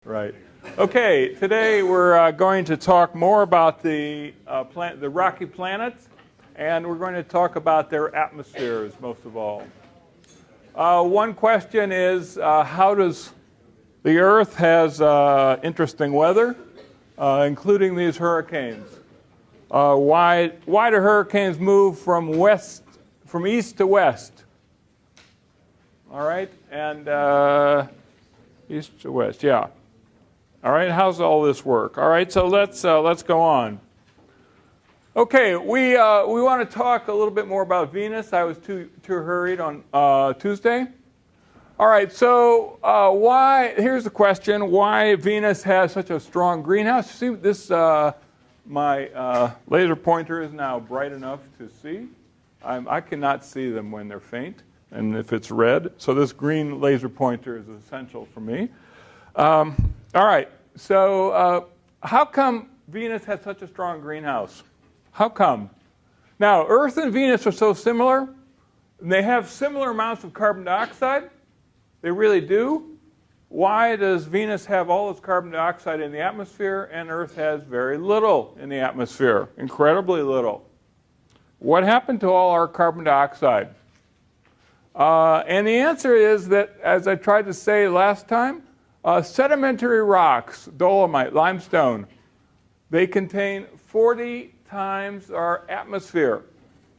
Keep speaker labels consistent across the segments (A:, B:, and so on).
A: Right. Okay, today we're going to talk more about the rocky planets, and we're going to talk about their atmospheres most of all. One question is, how does the Earth has interesting weather, including these hurricanes? Why do hurricanes move from east to west? All right, and east to west, yeah. All right, how's all this work? All right, so let's go on. Okay, we want to talk a little bit more about Venus. I was too hurried on Tuesday. All right, so here's the question: why Venus has such a strong greenhouse? See, this my laser pointer is now bright enough to see. I cannot see them when they're faint, and if it's red. So this green laser pointer is essential for me. All right, so how come Venus has such a strong greenhouse? How come? Now, Earth and Venus are so similar. They have similar amounts of carbon dioxide. They really do. Why does Venus have all its carbon dioxide in the atmosphere and Earth has very little in the atmosphere? Incredibly little. What happened to all our carbon dioxide? And the answer is that, as I tried to say last time, sedimentary rocks, dolomite, limestone, they contain 40 times our atmosphere,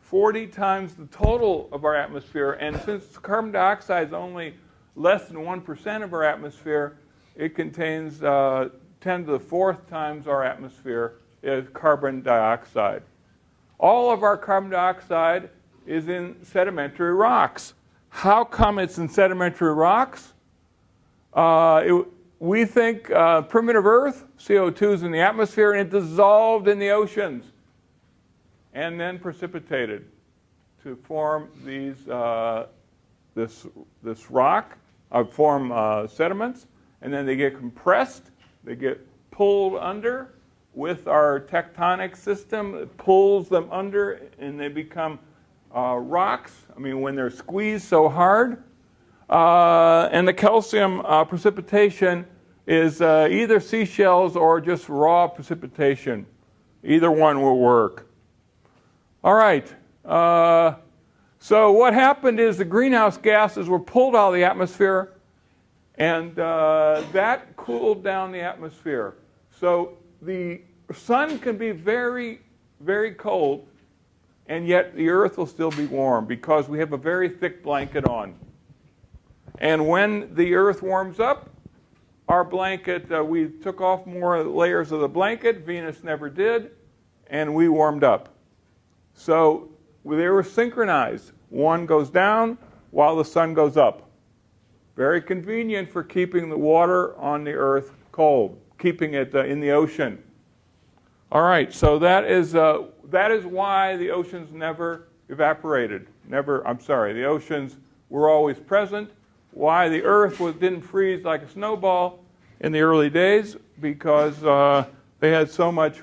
A: 40 times the total of our atmosphere. And since carbon dioxide is only less than 1% of our atmosphere, it contains 10 to the fourth times our atmosphere is carbon dioxide. All of our carbon dioxide is in sedimentary rocks. How come it's in sedimentary rocks? We think primitive Earth, CO2 is in the atmosphere, and it dissolved in the oceans and then precipitated to form this rock, form sediments, and then they get compressed, they get pulled under with our tectonic system. It pulls them under, and they become rocks. I mean, when they're squeezed so hard. And the calcium precipitation is either seashells or just raw precipitation. Either one will work. All right. So what happened is the greenhouse gases were pulled out of the atmosphere, and that cooled down the atmosphere. So the sun can be very, very cold, and yet the Earth will still be warm because we have a very thick blanket on. And when the Earth warms up, our blanket, we took off more layers of the blanket. Venus never did, and we warmed up. So they were synchronized. One goes down while the sun goes up. Very convenient for keeping the water on the Earth cold, keeping it in the ocean. All right, so that is why the oceans never evaporated. The oceans were always present. Why the Earth didn't freeze like a snowball in the early days? Because they had so much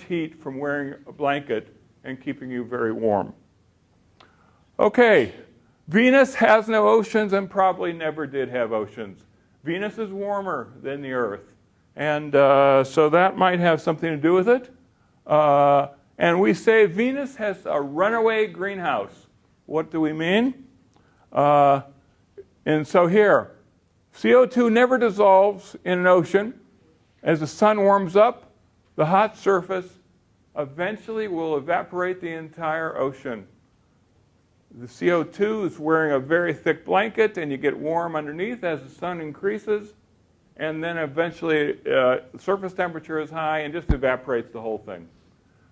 A: heat from wearing a blanket and keeping you very warm. Okay, Venus has no oceans and probably never did have oceans. Venus is warmer than the Earth, and so that might have something to do with it. And we say Venus has a runaway greenhouse. What do we mean? And so here, CO2 never dissolves in an ocean. As the sun warms up, the hot surface eventually will evaporate the entire ocean. The CO2 is wearing a very thick blanket, and you get warm underneath as the sun increases, and then eventually surface temperature is high and just evaporates the whole thing.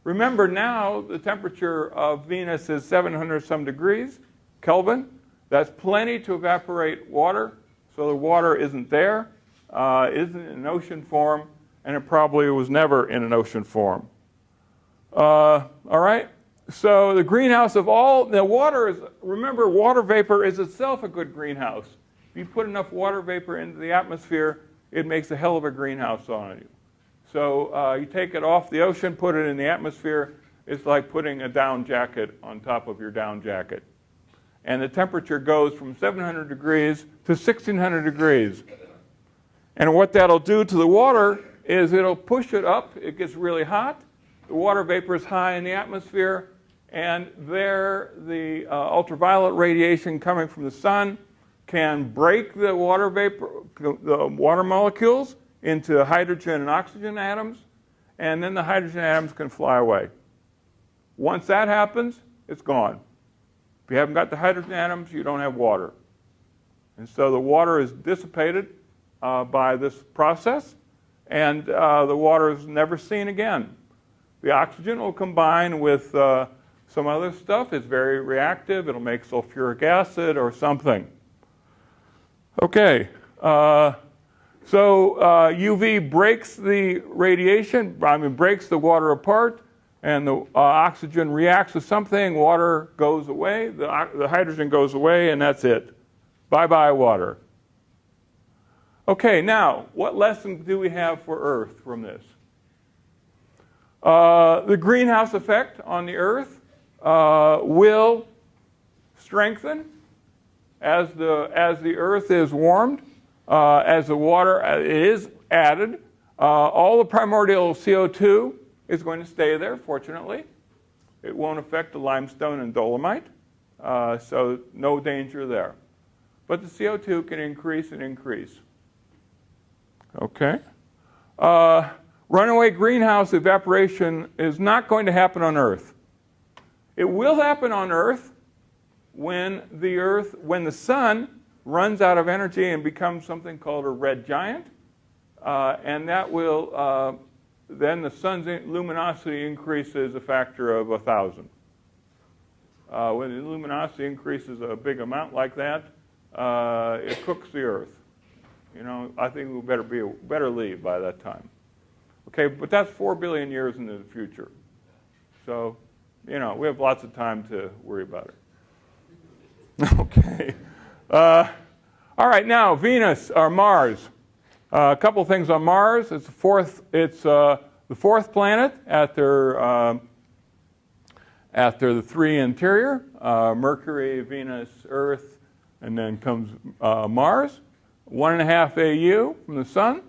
A: Remember now, the temperature of Venus is 700 some degrees Kelvin. That's plenty to evaporate water, so the water isn't there, isn't in ocean form, and it probably was never in an ocean form. All right, so the greenhouse of all, the water is, remember, water vapor is itself a good greenhouse. If you put enough water vapor into the atmosphere, it makes a hell of a greenhouse on you. So you take it off the ocean, put it in the atmosphere, it's like putting a down jacket on top of your down jacket. And the temperature goes from 700 degrees to 1600 degrees. And what that'll do to the water is it'll push it up. It gets really hot. The water vapor is high in the atmosphere. And there, the ultraviolet radiation coming from the sun can break the water vapor, the water molecules into hydrogen and oxygen atoms. And then the hydrogen atoms can fly away. Once that happens, it's gone. If you haven't got the hydrogen atoms, you don't have water. And so the water is dissipated by this process, and the water is never seen again. The oxygen will combine with some other stuff. It's very reactive. It'll make sulfuric acid or something. Okay, so UV breaks the radiation, breaks the water apart, and the oxygen reacts with something. Water goes away, the hydrogen goes away, and that's it. Bye-bye, water. Okay, now, what lesson do we have for Earth from this? The greenhouse effect on the Earth will strengthen as the Earth is warmed, as the water is added. All the primordial CO2 is going to stay there, fortunately. It won't affect the limestone and dolomite, so no danger there. But the CO2 can increase and increase. Okay. Runaway greenhouse evaporation is not going to happen on Earth. It will happen on Earth when the sun runs out of energy and becomes something called a red giant, and that will then the sun's luminosity increases a factor of 1,000. When the luminosity increases a big amount like that, it cooks the Earth. You know, I think we better leave by that time. Okay, but that's 4 billion years into the future. So, you know, we have lots of time to worry about it. Okay. All right, now Venus or Mars. A couple things on Mars. It's the fourth planet after the three interior: Mercury, Venus, Earth, and then comes Mars. 1.5 AU from the sun.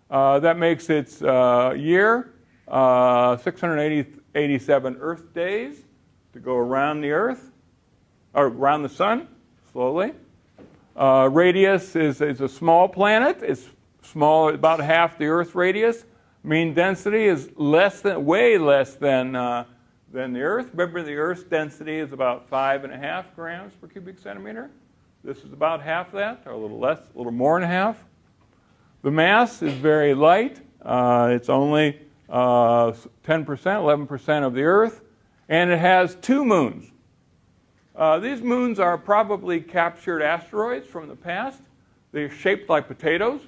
A: That makes its year 687 Earth days to go around the Earth, or around the sun, slowly. Radius is a small planet. It's small, about half the Earth's radius. Mean density is way less than the Earth. Remember, the Earth's density is about 5.5 grams per cubic centimeter. This is about half that, or a little less, a little more than half. The mass is very light. It's only 10%, 11% of the Earth, and it has 2 moons. These moons are probably captured asteroids from the past. They're shaped like potatoes.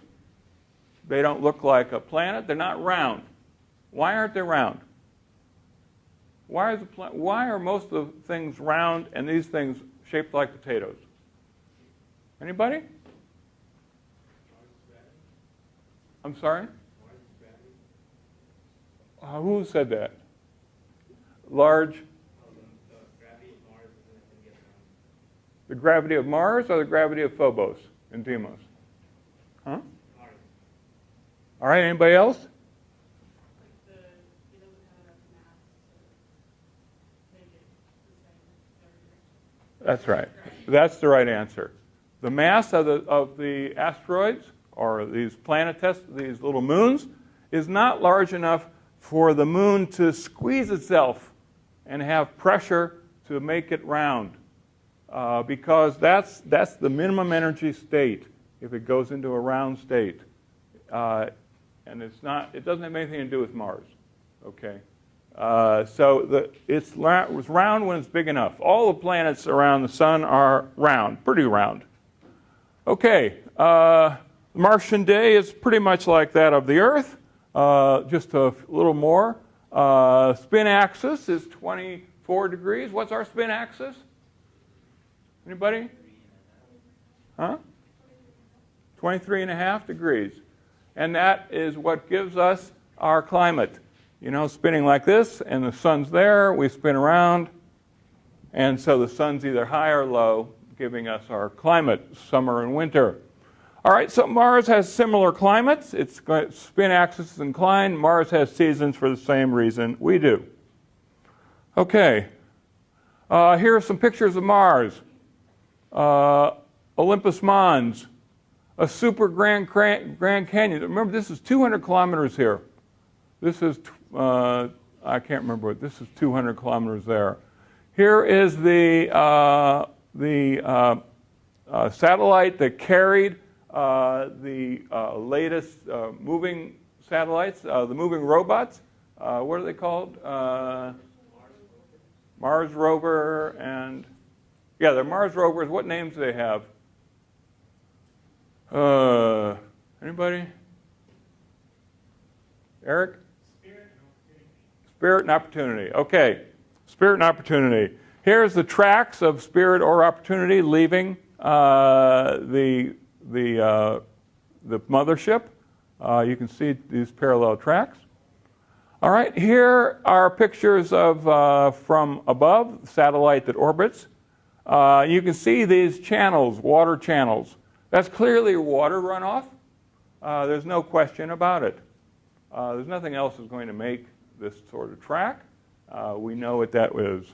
A: They don't look like a planet. They're not round. Why aren't they round? Why are most of the things round and these things shaped like potatoes? Anybody? I'm sorry? Who said that? Large? The gravity of Mars or the gravity of Phobos and Deimos? Huh? All right, anybody else? That's right. That's the right answer. The mass of the asteroids, or these these little moons, is not large enough for the moon to squeeze itself and have pressure to make it round, because that's the minimum energy state if it goes into a round state, and it doesn't have anything to do with Mars. Okay, so it was round when it's big enough. All the planets around the sun are round, pretty round. Okay, the Martian day is pretty much like that of the Earth, just a little more. Spin axis is 24 degrees. What's our spin axis? Anybody? Huh? 23.5 degrees. And that is what gives us our climate. You know, spinning like this, and the sun's there, we spin around, and so the sun's either high or low, giving us our climate, summer and winter. All right, so Mars has similar climates. Its spin axis is inclined. Mars has seasons for the same reason we do. Okay, here are some pictures of Mars. Olympus Mons, a super Grand Canyon. Remember, this is 200 kilometers here. This is, I can't remember what, this is 200 kilometers there. Here is the satellite that carried the latest moving satellites, the moving robots. What are they called? Mars rover and, yeah, they're Mars rovers. What names do they have? Anybody? Eric? Spirit and Opportunity. Okay, Spirit and Opportunity. Here's the tracks of Spirit or Opportunity leaving the mothership. You can see these parallel tracks. All right, here are pictures of from above, the satellite that orbits. You can see these channels, water channels. That's clearly water runoff. There's no question about it. There's nothing else that's going to make this sort of track. We know what that is.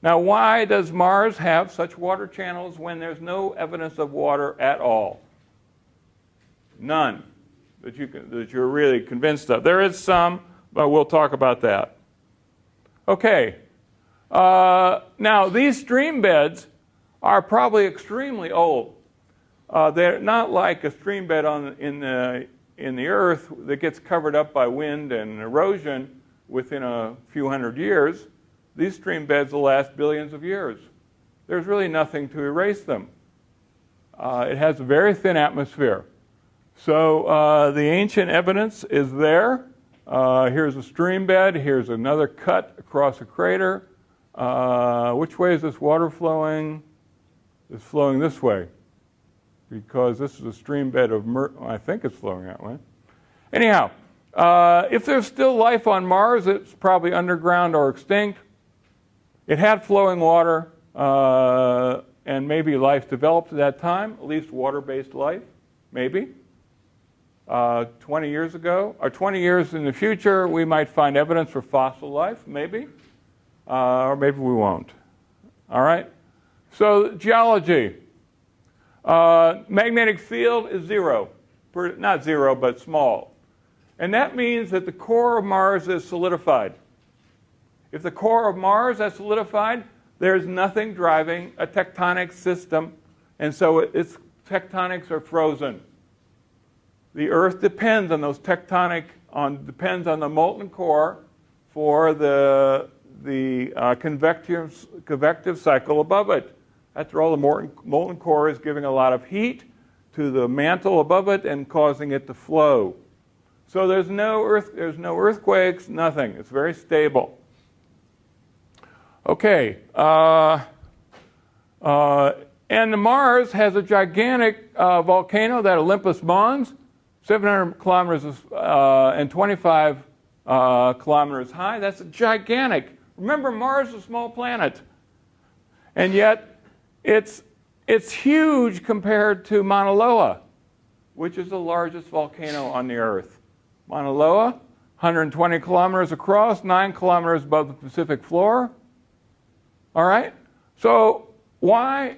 A: Now, why does Mars have such water channels when there's no evidence of water at all? None that you're really convinced of. There is some, but we'll talk about that. Okay. Now, these stream beds are probably extremely old. They're not like a stream bed in the Earth that gets covered up by wind and erosion within a few hundred years. These stream beds will last billions of years. There's really nothing to erase them. It has a very thin atmosphere. So the ancient evidence is there. Here's a stream bed. Here's another cut across a crater. Which way is this water flowing? It's flowing this way, because this is a stream bed of I think it's flowing that way. Anyhow, if there's still life on Mars, it's probably underground or extinct. It had flowing water, and maybe life developed at that time, at least water-based life, maybe. 20 years ago, or 20 years in the future, we might find evidence for fossil life, maybe, or maybe we won't. All right? So geology. Magnetic field is zero. Not zero, but small. And that means that the core of Mars is solidified. If the core of Mars is solidified, there's nothing driving a tectonic system, and so its tectonics are frozen. The Earth depends on those depends on the molten core for the convective cycle above it. After all, the molten core is giving a lot of heat to the mantle above it and causing it to flow. So there's no earthquakes, nothing. It's very stable. Okay, and Mars has a gigantic volcano, that Olympus Mons, 700 kilometers and 25 kilometers high. That's gigantic. Remember, Mars is a small planet, and yet it's huge compared to Mauna Loa, which is the largest volcano on the Earth. Mauna Loa, 120 kilometers across, 9 kilometers above the Pacific floor. All right? So why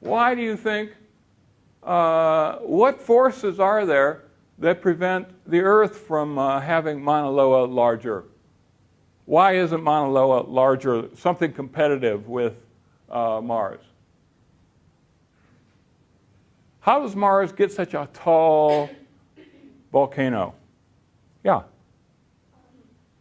A: do you think, what forces are there that prevent the Earth from having Mauna Loa larger? Why isn't Mauna Loa larger, something competitive with Mars? How does Mars get such a tall volcano? Yeah.
B: Our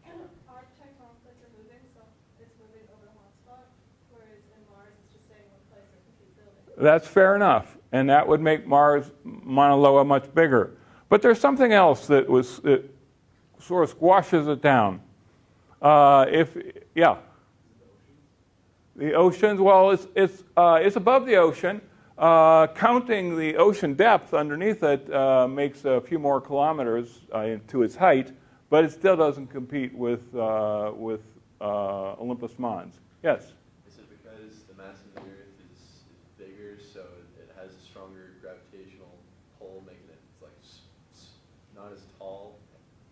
B: tectonic plates are moving, so it's moving over the hot spot, whereas in Mars it's just staying in one place or keep building.
A: That's fair enough, and that would make Mauna Loa much bigger. But there's something else that sort of squashes it down. The oceans. Well, it's above the ocean. Counting the ocean depth underneath it makes a few more kilometers to its height, but it still doesn't compete with Olympus Mons. Yes?
C: Is it because the mass of the Earth is bigger, so it has a stronger gravitational pull, not as tall,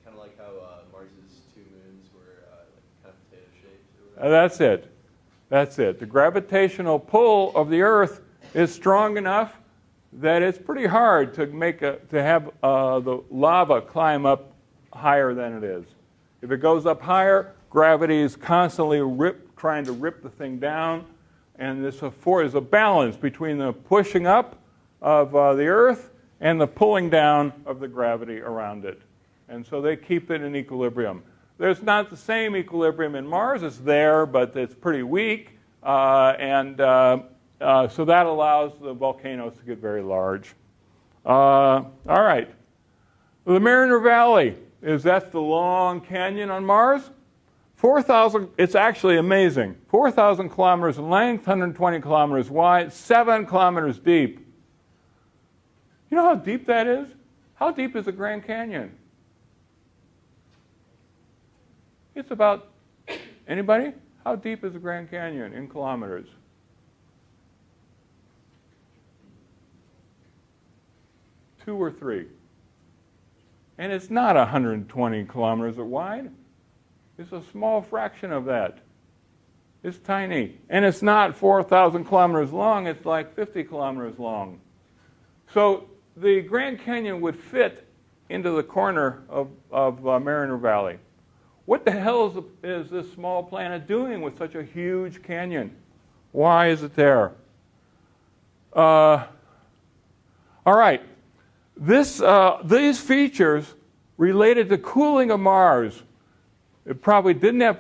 C: kind of like how Mars's two moons were like kind of potato shaped? Or
A: That's it. That's it. The gravitational pull of the Earth is strong enough that it's pretty hard to have the lava climb up higher than it is. If it goes up higher, gravity is constantly trying to rip the thing down, and this is a balance between the pushing up of the Earth and the pulling down of the gravity around it. And so they keep it in equilibrium. There's not the same equilibrium in Mars. It's there, but it's pretty weak, so that allows the volcanoes to get very large. All right. The Mariner Valley that's the long canyon on Mars. 4,000, it's actually amazing. 4,000 kilometers in length, 120 kilometers wide, 7 kilometers deep. You know how deep that is? How deep is the Grand Canyon? It's about, anybody? How deep is the Grand Canyon in kilometers? 2 or 3. And it's not 120 kilometers wide. It's a small fraction of that. It's tiny. And it's not 4,000 kilometers long. It's like 50 kilometers long. So the Grand Canyon would fit into the corner of Mariner Valley. What the hell is this small planet doing with such a huge canyon? Why is it there? All right. These features related to cooling of Mars. It probably didn't have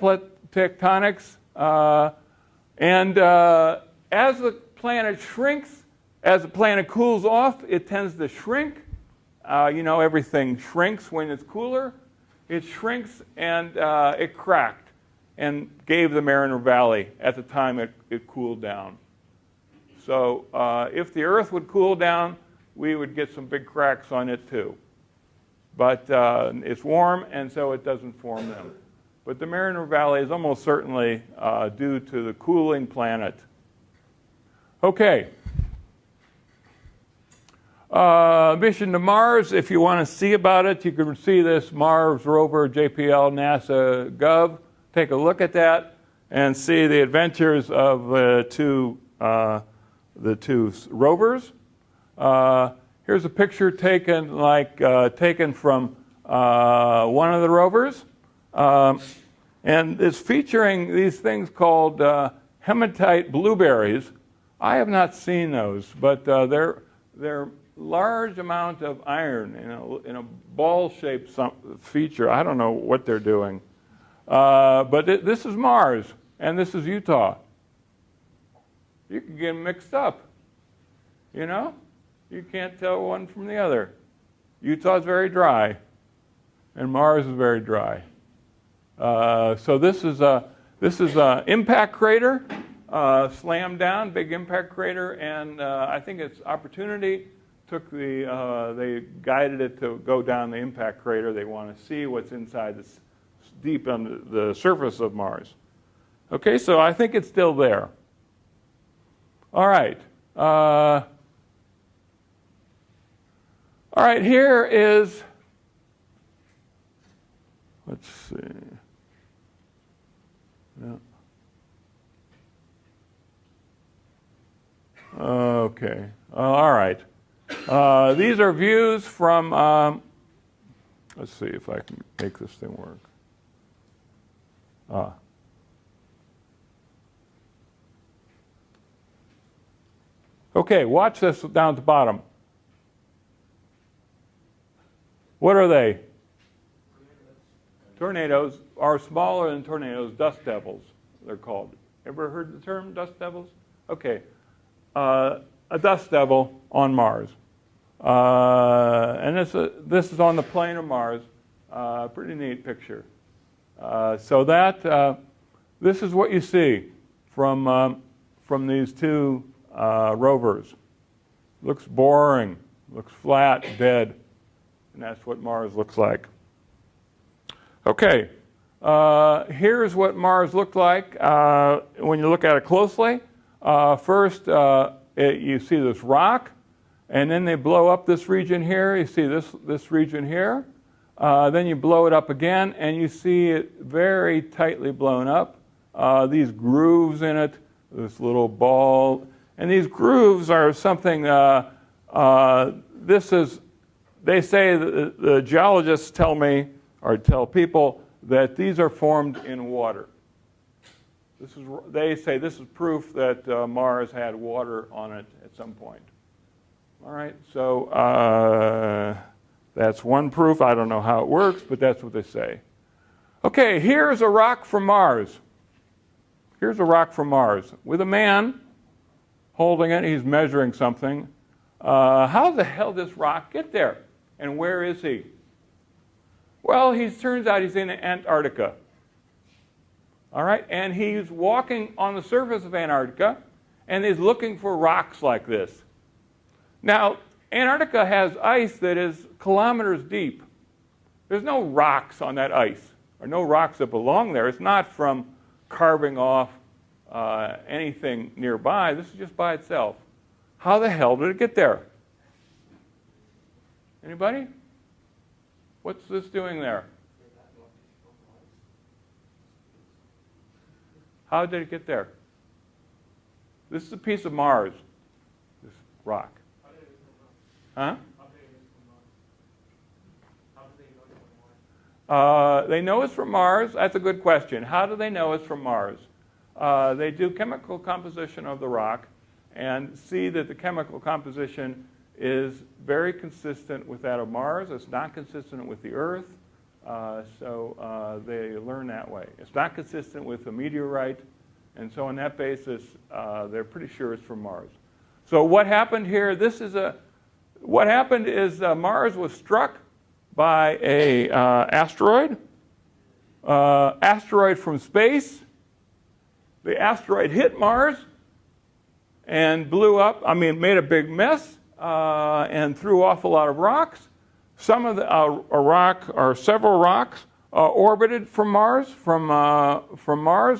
A: tectonics. And as the planet shrinks, as the planet cools off, it tends to shrink. Everything shrinks when it's cooler. It shrinks, and it cracked and gave the Mariner Valley at the time it cooled down. So if the Earth would cool down, we would get some big cracks on it too. But it's warm, and so it doesn't form them. But the Mariner Valley is almost certainly due to the cooling planet. Okay. Mission to Mars, if you want to see about it, you can see this Mars rover, JPL, NASA, Gov. Take a look at that and see the adventures of the two rovers. Here's a picture taken from one of the rovers. And it's featuring these things called hematite blueberries. I have not seen those, but they're large amount of iron in a ball-shaped feature. I don't know what they're doing. But this is Mars, and this is Utah. You can get them mixed up. You can't tell one from the other. Utah's very dry, and Mars is very dry. So this is a impact crater, slammed down, big impact crater, and I think it's Opportunity they guided it to go down the impact crater. They want to see what's inside this deep under the surface of Mars. Okay, so I think it's still there. All right. All right, here is, let's see. Yeah. Okay. All right. These are views from, let's see if I can make this thing work. Okay, watch this down at the bottom. What are they? Tornadoes are smaller than tornadoes, dust devils, they're called. Ever heard the term dust devils? Okay. A dust devil on Mars. And this is on the plane of Mars. Pretty neat picture. So this is what you see from these two rovers. Looks boring, looks flat, dead. And that's what Mars looks like. Okay, here's what Mars looked like when you look at it closely. First, you see this rock, and then they blow up this region here. You see this region here. Then you blow it up again, and you see it very tightly blown up. These grooves in it, this little ball. And these grooves are something, they say, the geologists tell me, or tell people, that these are formed in water. They say this is proof that Mars had water on it at some point. All right, so that's one proof. I don't know how it works, but that's what they say. Okay, here's a rock from Mars. Here's a rock from Mars with a man holding it. He's measuring something. How the hell did this rock get there? And where is he? Well, turns out he's in Antarctica. All right, and he's walking on the surface of Antarctica, and he's looking for rocks like this. Now, Antarctica has ice that is kilometers deep. There's no rocks on that ice, or no rocks that belong there. It's not from carving off anything nearby. This is just by itself. How the hell did it get there? Anybody? What's this doing there? How did it get there? This is a piece of Mars, this rock. Huh? They know it's from Mars. That's a good question. How do they know it's from Mars? They do chemical composition of the rock and see that the chemical composition is very consistent with that of Mars. It's not consistent with the Earth, so they learn that way. It's not consistent with a meteorite, and so on that basis, they're pretty sure it's from Mars. So what happened here? What happened is Mars was struck by a asteroid from space. The asteroid hit Mars and blew up. Made a big mess and threw off a lot of rocks. Some of several rocks orbited from Mars,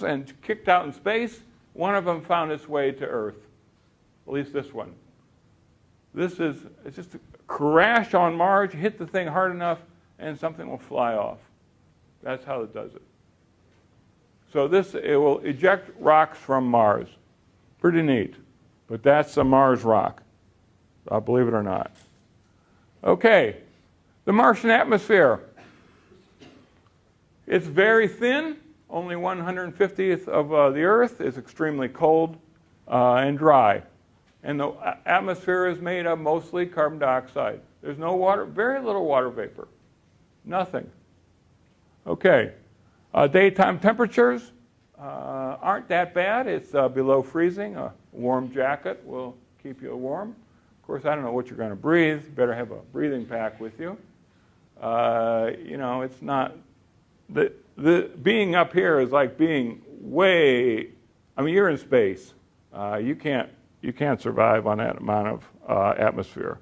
A: and kicked out in space. One of them found its way to Earth, at least this one. It's just a crash on Mars. You hit the thing hard enough, and something will fly off. That's how it does it. So it will eject rocks from Mars. Pretty neat. But that's a Mars rock, believe it or not. Okay, the Martian atmosphere. It's very thin, only 1/150th of the Earth. It's extremely cold and dry. And the atmosphere is made of mostly carbon dioxide. There's no water, very little water vapor. Nothing. Okay. Daytime temperatures aren't that bad. It's below freezing. A warm jacket will keep you warm. Of course, I don't know what you're going to breathe. You better have a breathing pack with you. It's not... The being up here is like being way... you're in space. You can't survive on that amount of atmosphere.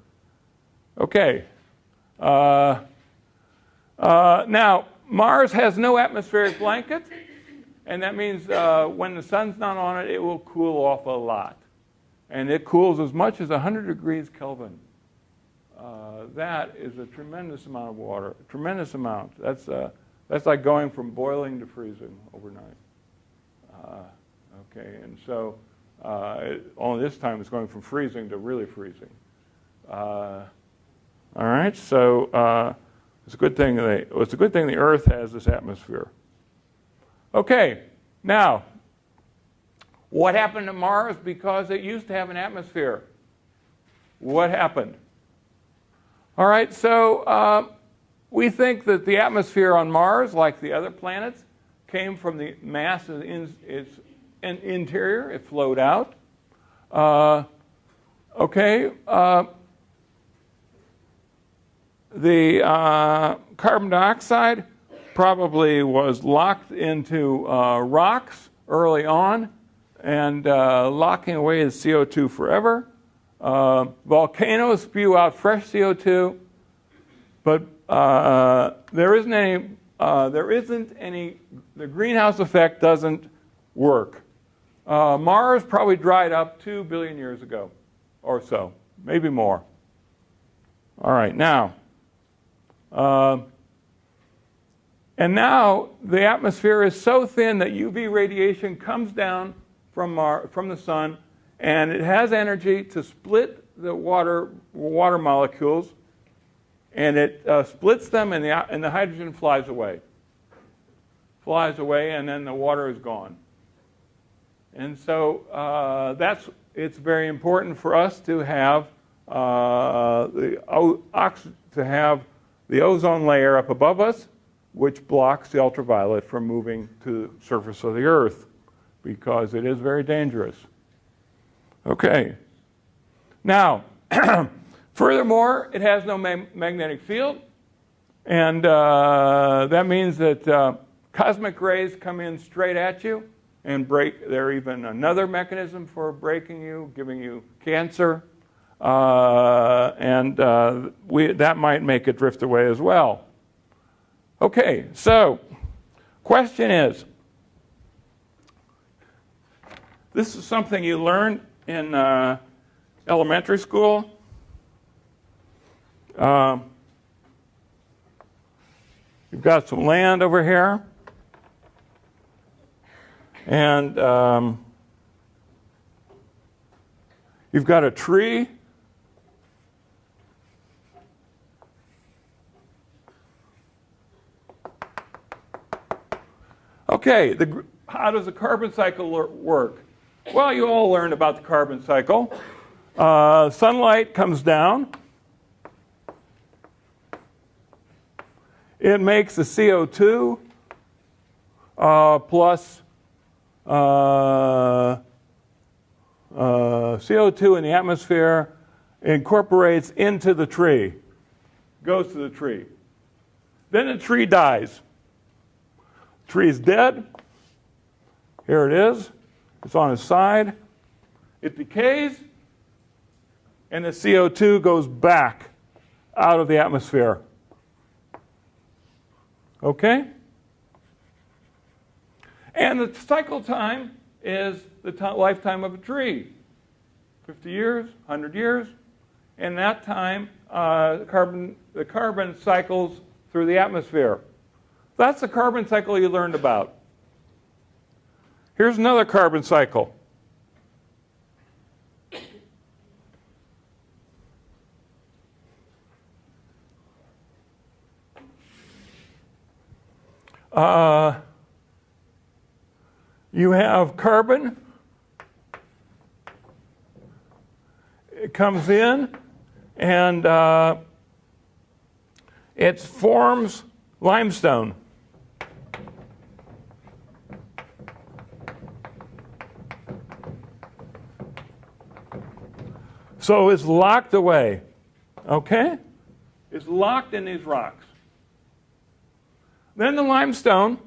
A: Okay. Now, Mars has no atmospheric blanket, and that means when the sun's not on it, it will cool off a lot. And it cools as much as 100 degrees Kelvin. That is a tremendous amount of water, a tremendous amount. That's like going from boiling to freezing overnight. Okay, and so only this time it's going from freezing to really freezing. All right, so it's a good thing the Earth has this atmosphere. Okay, now what happened to Mars because it used to have an atmosphere? What happened? All right, so we think that the atmosphere on Mars, like the other planets, came from the mass in its interior. It flowed out. The carbon dioxide probably was locked into rocks early on and locking away the CO2 forever. Volcanoes spew out fresh CO2, but there isn't any. The greenhouse effect doesn't work. Mars probably dried up 2 billion years ago, or so, maybe more. All right, now And now the atmosphere is so thin that UV radiation comes down from the sun, and it has energy to split the water molecules, and it splits them, and the hydrogen flies away. And then the water is gone. And so it's very important for us to have the ozone layer up above us, which blocks the ultraviolet from moving to the surface of the Earth, because it is very dangerous. Okay. Now, furthermore, it has no magnetic field, and that means that cosmic rays come in straight at you and break. They're even another mechanism for breaking you, giving you cancer, and that might make it drift away as well. Okay, so question is, this is something you learned in elementary school. You've got some land over here, and you've got a tree. Okay, how does the carbon cycle work? Well, you all learned about the carbon cycle. Sunlight comes down. It makes the CO2 plus CO2 in the atmosphere incorporates into the tree, goes to the tree. Then the tree dies. The tree is dead. Here it is. It's on its side. It decays, and the CO2 goes back out of the atmosphere. Okay? And the cycle time is the lifetime of a tree. 50 years, 100 years. And that time, the carbon cycles through the atmosphere. That's the carbon cycle you learned about. Here's another carbon cycle. You have carbon. It comes in, and it forms limestone. So it's locked away, okay? It's locked in these rocks. Then the limestone,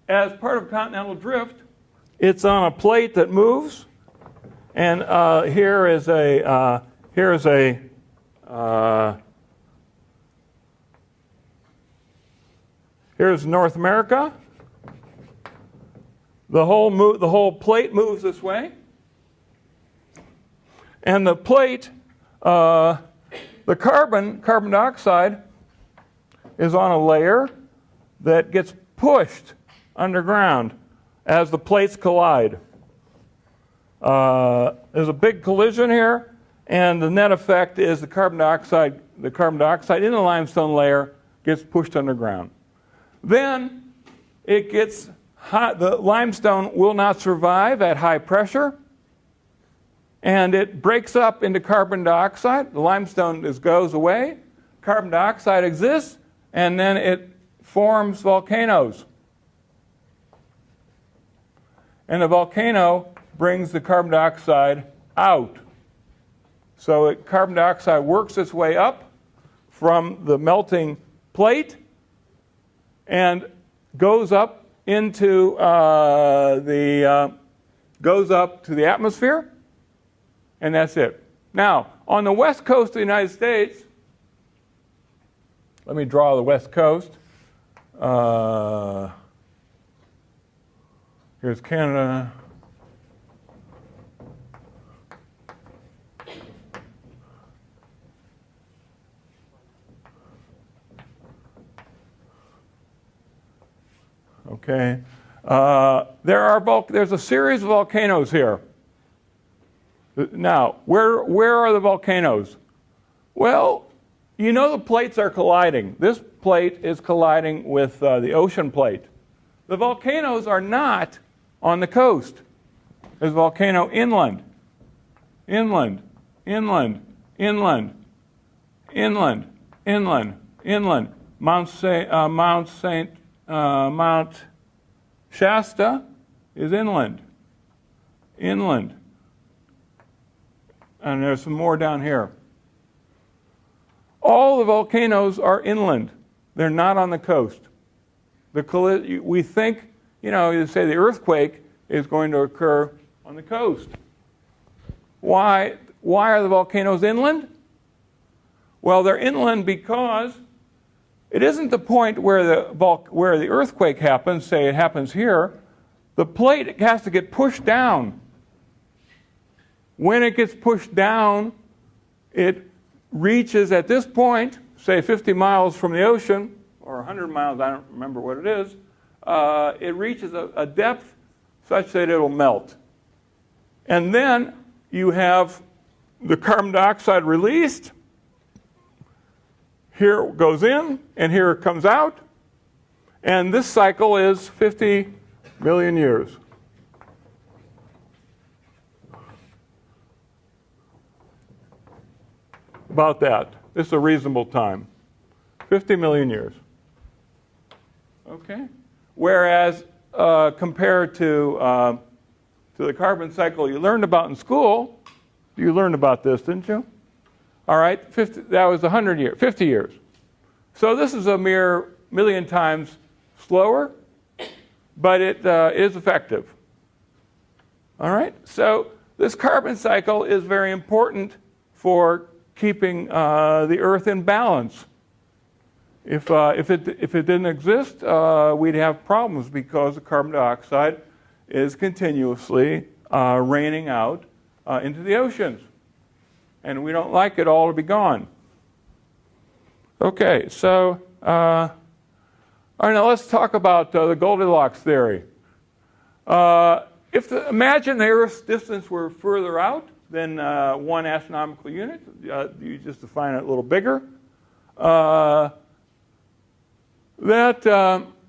A: as part of continental drift, it's on a plate that moves, and here's North America. The whole plate moves this way. And the plate, the carbon dioxide, is on a layer that gets pushed underground as the plates collide. There's a big collision here, and the net effect is the carbon dioxide in the limestone layer gets pushed underground. Then it gets hot. The limestone will not survive at high pressure, and it breaks up into carbon dioxide. The limestone goes away. Carbon dioxide exists, and then it forms volcanoes. And the volcano brings the carbon dioxide out. So carbon dioxide works its way up from the melting plate and goes up into goes up to the atmosphere, and that's it. Now, on the west coast of the United States, let me draw the west coast. Here's Canada. Okay. There's a series of volcanoes here. Now, where are the volcanoes? Well, you know the plates are colliding. This plate is colliding with the ocean plate. The volcanoes are not on the coast. There's a volcano inland, inland, inland, inland, inland, inland, inland. Mount Shasta is inland, inland. And there's some more down here. All the volcanoes are inland. They're not on the coast. We think, you say the earthquake is going to occur on the coast. Why are the volcanoes inland? Well, they're inland because it isn't the point where the earthquake happens, say it happens here. The plate has to get pushed down. When it gets pushed down, it reaches at this point, say 50 miles from the ocean, or 100 miles, I don't remember what it is, it reaches a depth such that it'll melt. And then you have the carbon dioxide released. Here it goes in, and here it comes out. And this cycle is 50 million years. About that. This is a reasonable time. 50 million years. Okay? Whereas compared to the carbon cycle you learned about in school, you learned about this, didn't you? All right, that was 50 years. So this is a mere million times slower, but it is effective. All right, so this carbon cycle is very important for keeping the Earth in balance. If it didn't exist, we'd have problems because the carbon dioxide is continuously raining out into the oceans. And we don't like it all to be gone. Okay, so all right, now let's talk about the Goldilocks theory. Imagine the Earth's distance were further out than 1 astronomical unit. You just define it a little bigger.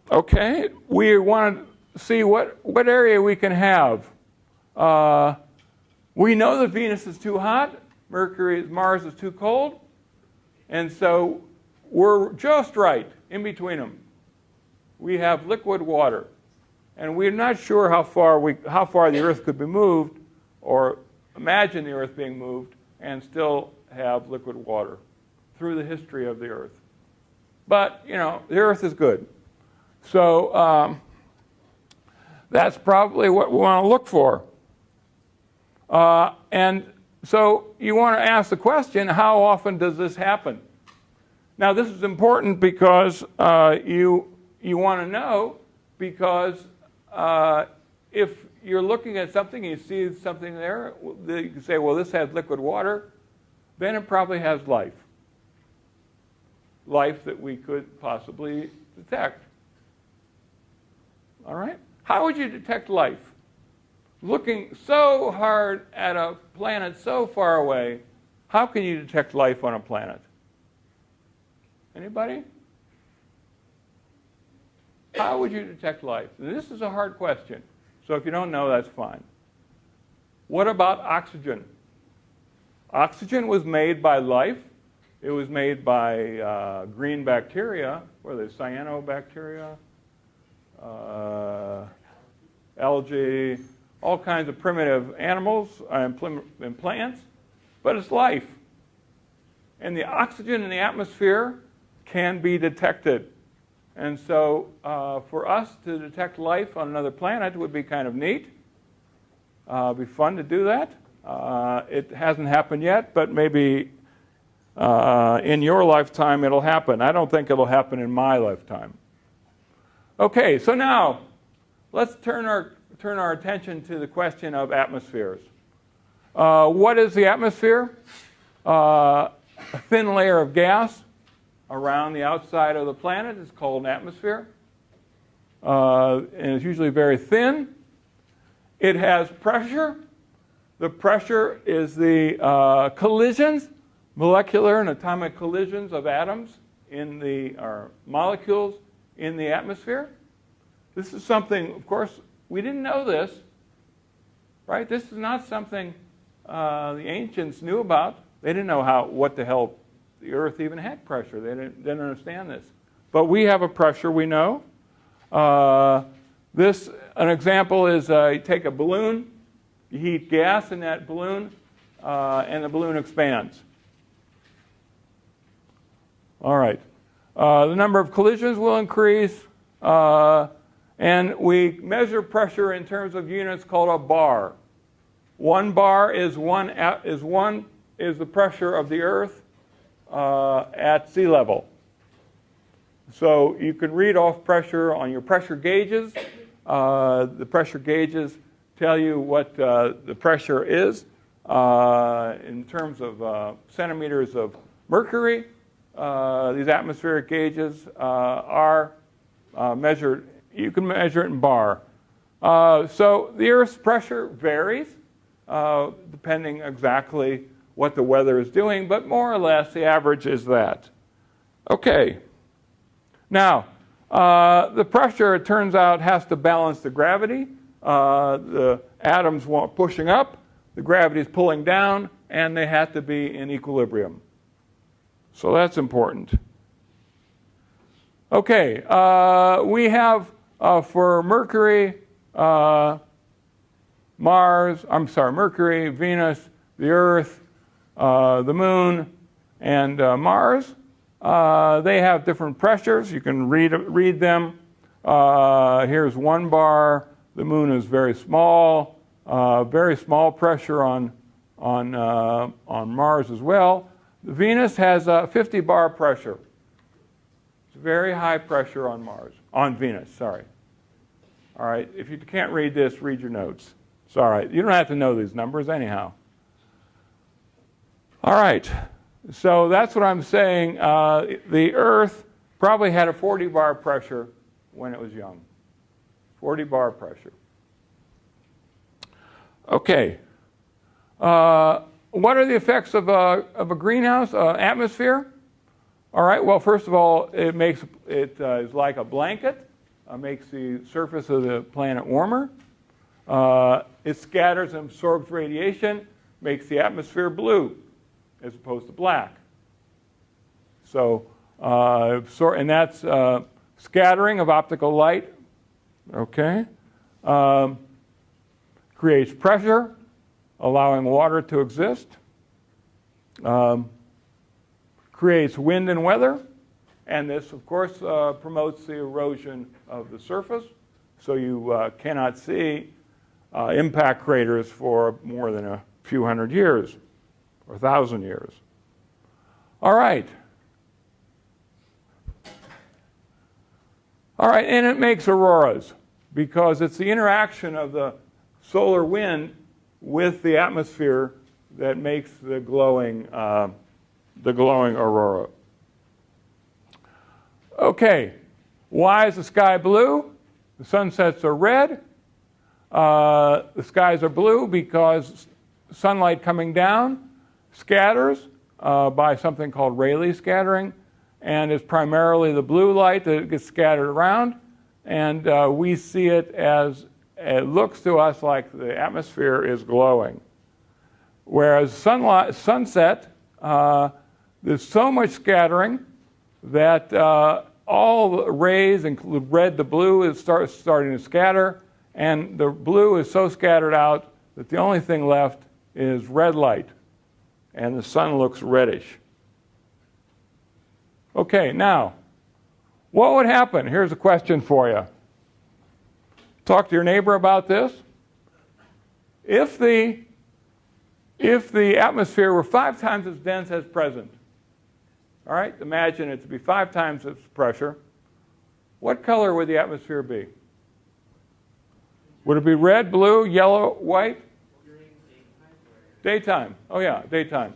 A: Okay, we want to see what area we can have. We know that Venus is too hot. Mars is too cold. And so we're just right in between them. We have liquid water. And we're not sure how far the Earth could be moved, or imagine the Earth being moved and still have liquid water through the history of the Earth. But, the Earth is good. So that's probably what we want to look for. And so you want to ask the question, how often does this happen? Now, this is important because you want to know, because if you're looking at something and you see something there, you can say, well, this has liquid water, then it probably has life. Life that we could possibly detect. All right? How would you detect life? Looking so hard at a planet so far away, how can you detect life on a planet? Anybody? How would you detect life? This is a hard question. So if you don't know, that's fine. What about oxygen? Oxygen was made by life. It was made by green bacteria, what are they, cyanobacteria, algae, all kinds of primitive animals and plants, but it's life. And the oxygen in the atmosphere can be detected. And so for us to detect life on another planet would be kind of neat. It'd be fun to do that. It hasn't happened yet, but maybe in your lifetime it'll happen. I don't think it'll happen in my lifetime. Okay, so now let's turn our attention to the question of atmospheres. What is the atmosphere? A thin layer of gas around the outside of the planet is called an atmosphere. and it's usually very thin. It has pressure. The pressure is the collisions, molecular and atomic collisions of atoms or molecules in the atmosphere. This is something, of course, we didn't know this, right? This is not something the ancients knew about. They didn't know what the hell the Earth even had pressure. They didn't understand this. But we have a pressure, we know. An example is you take a balloon, you heat gas in that balloon, and the balloon expands. All right. The number of collisions will increase, and we measure pressure in terms of units called a bar. 1 bar is the pressure of the Earth at sea level. So you can read off pressure on your pressure gauges. The pressure gauges tell you what the pressure is in terms of centimeters of mercury. These atmospheric gauges are measured. You can measure it in bar. So the Earth's pressure varies depending exactly what the weather is doing, but more or less the average is that. Okay. Now, the pressure, it turns out, has to balance the gravity. The atoms want pushing up, the gravity is pulling down, and they have to be in equilibrium. So that's important. Okay, we have for Mercury, Mercury, Venus, the Earth, the Moon, and Mars. They have different pressures. You can read them. Here's 1 bar. The Moon is very small pressure on Mars as well. The Venus has a 50 bar pressure. It's very high pressure on Venus, sorry. All right, if you can't read this, read your notes. It's all right. You don't have to know these numbers anyhow. All right, so that's what I'm saying. The Earth probably had a 40 bar pressure when it was young. 40 bar pressure. Okay. What are the effects of a greenhouse atmosphere? All right. Well, first of all, it is like a blanket. Makes the surface of the planet warmer. It scatters and absorbs radiation, makes the atmosphere blue as opposed to black. So, and that's scattering of optical light. Okay. Creates pressure, allowing water to exist. Creates wind and weather. And this, of course, promotes the erosion of the surface. So you cannot see impact craters for more than a few hundred years or 1,000 years. All right. All right, and it makes auroras because it's the interaction of the solar wind with the atmosphere that makes the glowing aurora. Okay, why is the sky blue? The sunsets are red. The skies are blue because sunlight coming down scatters by something called Rayleigh scattering, and it's primarily the blue light that gets scattered around, and we see it as it looks to us like the atmosphere is glowing. Whereas sunset, there's so much scattering that all the rays, include red to blue, is starting to scatter, and the blue is so scattered out that the only thing left is red light, and the sun looks reddish. Okay, now, what would happen? Here's a question for you. Talk to your neighbor about this. If the atmosphere were 5 times as dense as present, all right, imagine it to be 5 times its pressure, what color would the atmosphere be? Would it be red, blue, yellow, white? Daytime. Oh yeah, daytime.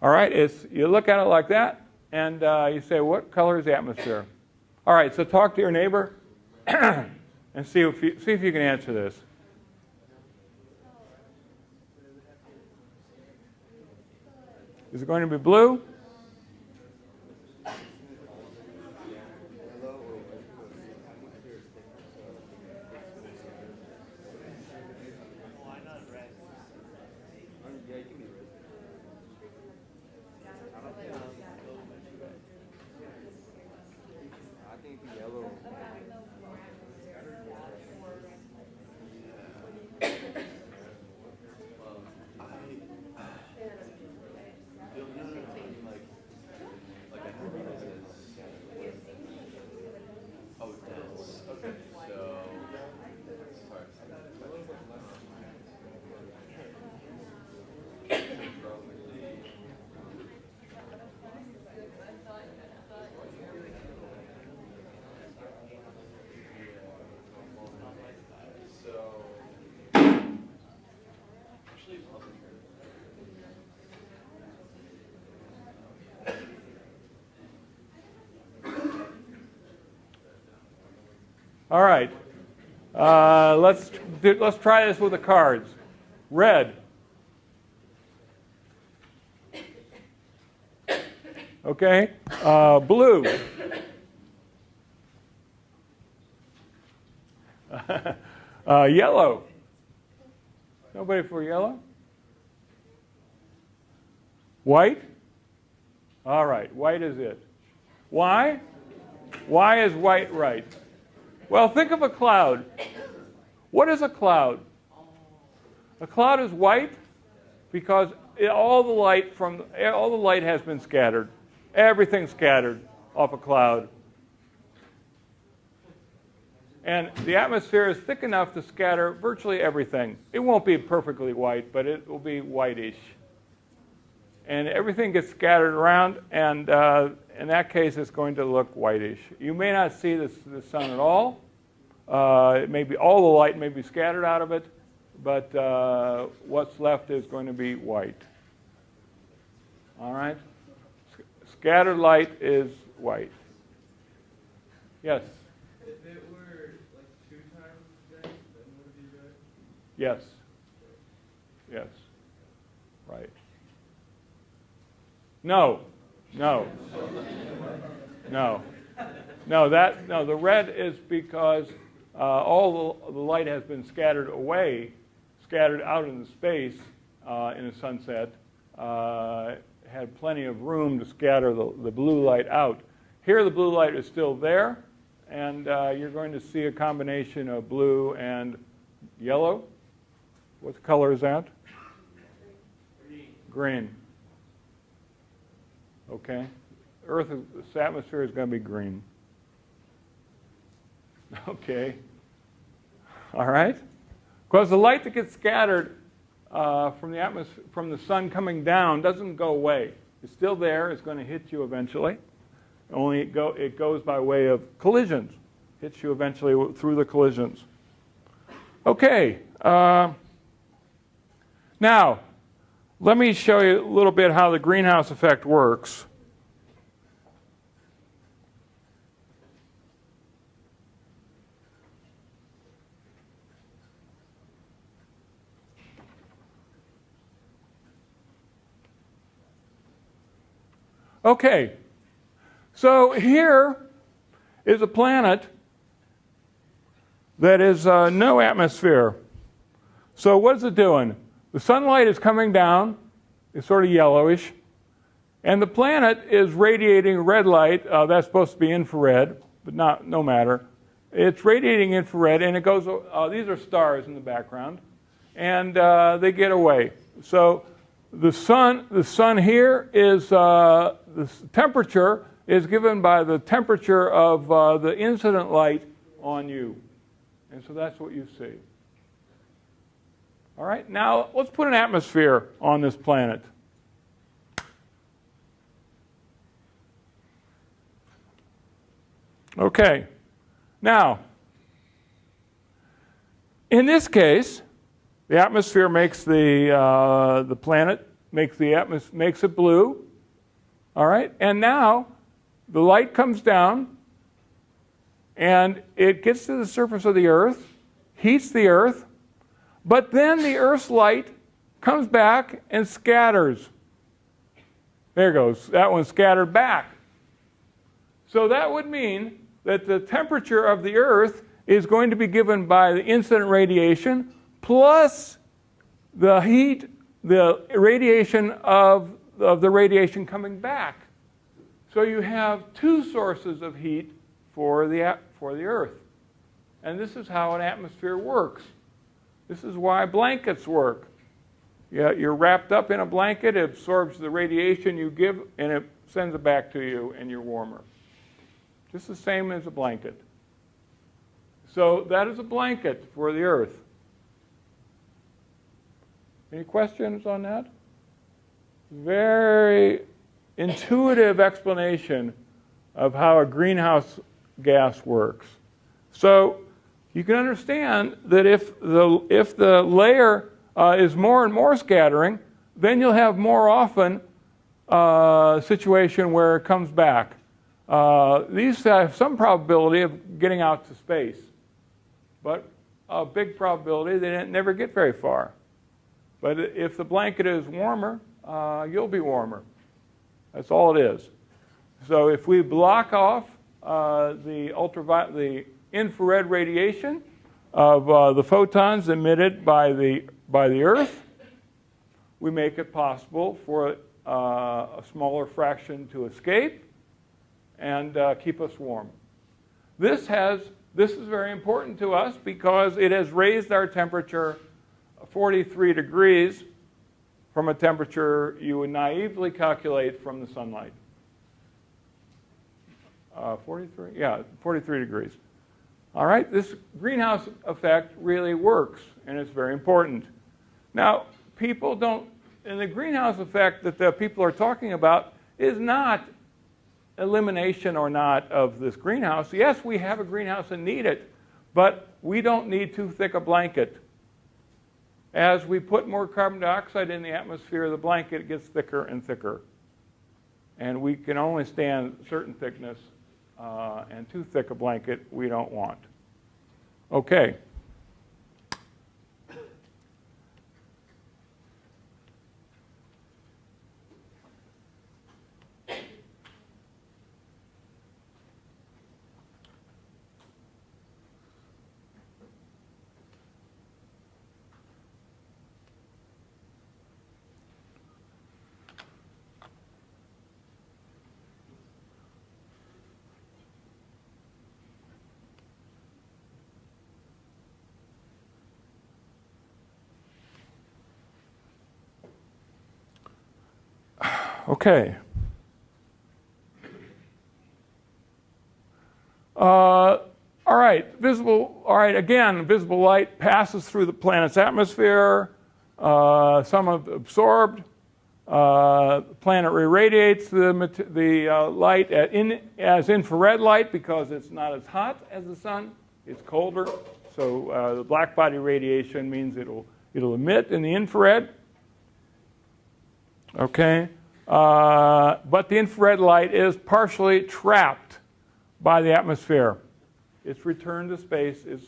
A: All right, you look at it like that, and you say, what color is the atmosphere? All right, so talk to your neighbor. and see if you can answer this. Is it going to be blue? All right. Let's try this with the cards. Red. Okay. Blue. Yellow. Nobody for yellow? White? All right. White is it. Why? Why is white right? Well, think of a cloud. What is a cloud? A cloud is white because all the light has been scattered. Everything's scattered off a cloud. And the atmosphere is thick enough to scatter virtually everything. It won't be perfectly white, but it will be whitish. And everything gets scattered around, and in that case, it's going to look whitish. You may not see the sun at all. It may be all the light may be scattered out of it, but what's left is going to be white. All right? Scattered light is white. Yes?
C: If it were like 2 times dense, then would it be red?
A: Yes. Yes. Right. No. No. No. No, the red is because all the light has been scattered away, scattered out into space in a sunset, had plenty of room to scatter the blue light out. Here the blue light is still there, and you're going to see a combination of blue and yellow. What color is that?
C: Green.
A: Green. Okay. Earth's atmosphere is going to be green. Okay. All right. Because the light that gets scattered from the atmosphere, from the sun coming down, doesn't go away. It's still there. It's going to hit you eventually. Only it goes by way of collisions. Hits you eventually through the collisions. Okay. Now, let me show you a little bit how the greenhouse effect works. Okay, so here is a planet that is no atmosphere. So what is it doing? The sunlight is coming down, it's sort of yellowish, and the planet is radiating red light. That's supposed to be infrared, but no matter. It's radiating infrared, and it goes. These are stars in the background, and they get away. So the sun here is the temperature is given by the temperature of the incident light on you, and so that's what you see. All right, now let's put an atmosphere on this planet. Okay, now in this case, the atmosphere makes the planet makes it blue. All right, and now the light comes down, And it gets to the surface of the Earth, heats the Earth, but then the Earth's light comes back and scatters. There it goes. That one scattered back. So that would mean that the temperature of the Earth is going to be given by the incident radiation plus the heat, the radiation of the radiation coming back. So you have two sources of heat for the Earth. And this is how an atmosphere works. This is why blankets work. You're wrapped up in a blanket, it absorbs the radiation you give, and it sends it back to you, and you're warmer. Just the same as a blanket. So that is a blanket for the Earth. Any questions on that? Very intuitive explanation of how a greenhouse gas works. So you can understand that if the layer is more and more scattering, then you'll have more often a situation where it comes back. These have some probability of getting out to space, but a big probability they never get very far. But if the blanket is warmer, you'll be warmer. That's all it is. So if we block off the infrared radiation of the photons emitted by the Earth, we make it possible for a smaller fraction to escape and keep us warm. This is very important to us because it has raised our temperature 43 degrees from a temperature you would naively calculate from the sunlight. 43? Yeah, 43 degrees. All right, this greenhouse effect really works, and it's very important. Now, people don't, and the greenhouse effect that the people are talking about is not elimination or not of this greenhouse. Yes, we have a greenhouse and need it, but we don't need too thick a blanket. As we put more carbon dioxide in the atmosphere, the blanket gets thicker and thicker. And we can only stand certain thickness, and too thick a blanket we don't want. Okay. Okay. All right. Again, visible light passes through the planet's atmosphere. Some have absorbed. The planet irradiates the light as infrared light because it's not as hot as the sun. It's colder. So the black body radiation means it'll emit in the infrared. Okay. But the infrared light is partially trapped by the atmosphere. Its return to space is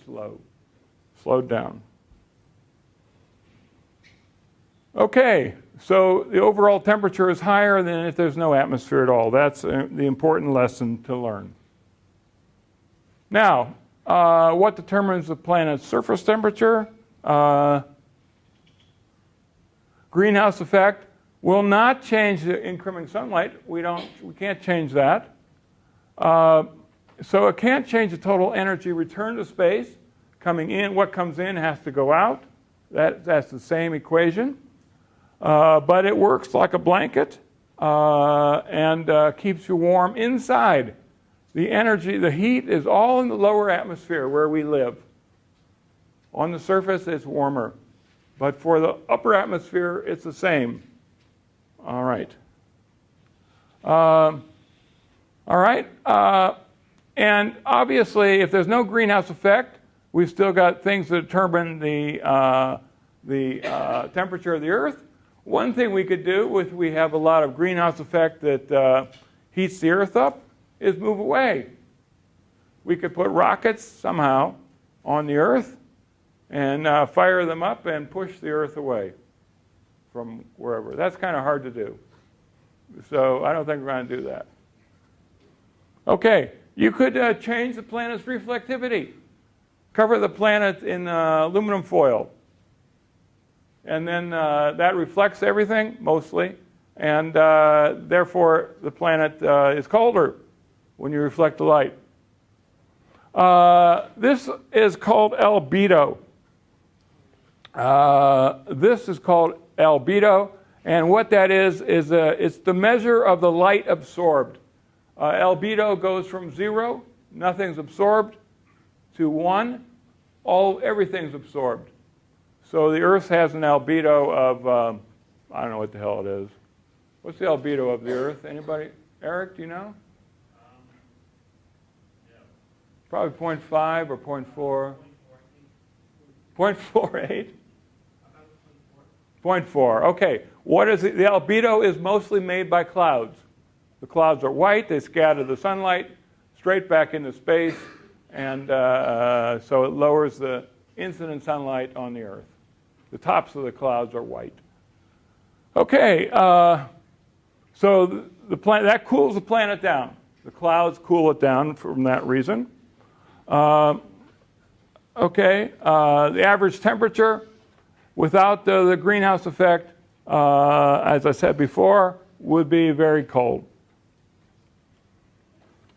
A: slowed down. Okay, so the overall temperature is higher than if there's no atmosphere at all. That's the important lesson to learn. Now, what determines the planet's surface temperature? Greenhouse effect will not change the incoming sunlight. We can't change that. So it can't change the total energy return to space. Coming in, what comes in has to go out. That's the same equation. But it works like a blanket and keeps you warm inside. The energy, the heat is all in the lower atmosphere where we live. On the surface, it's warmer. But for the upper atmosphere, it's the same. All right. All right. And obviously, if there's no greenhouse effect, we've still got things that determine the temperature of the Earth. One thing we could do if we have a lot of greenhouse effect that heats the Earth up is move away. we could put rockets somehow on the Earth and fire them up and push the Earth away from wherever. That's kind of hard to do. So I don't think we're going to do that. Okay, you could change the planet's reflectivity. Cover the planet in aluminum foil. And then that reflects everything, mostly. And therefore, the planet is colder when you reflect the light. This is called albedo. This is called albedo. And what that is it's the measure of the light absorbed. Albedo goes from 0, nothing's absorbed, to 1, everything's absorbed. So the Earth has an albedo of, I don't know what the hell it is. What's the albedo of the Earth? Anybody? Eric, do you know?
D: Yeah.
A: Probably 0.5 or 0.4. 0.48? 0.4. Okay. What is it? The albedo is mostly made by clouds. The clouds are white. They scatter the sunlight straight back into space, and so it lowers the incident sunlight on the Earth. The tops of the clouds are white. Okay. So that cools the planet down. The clouds cool it down from that reason. Okay. The average temperature without the greenhouse effect, as I said before, would be very cold.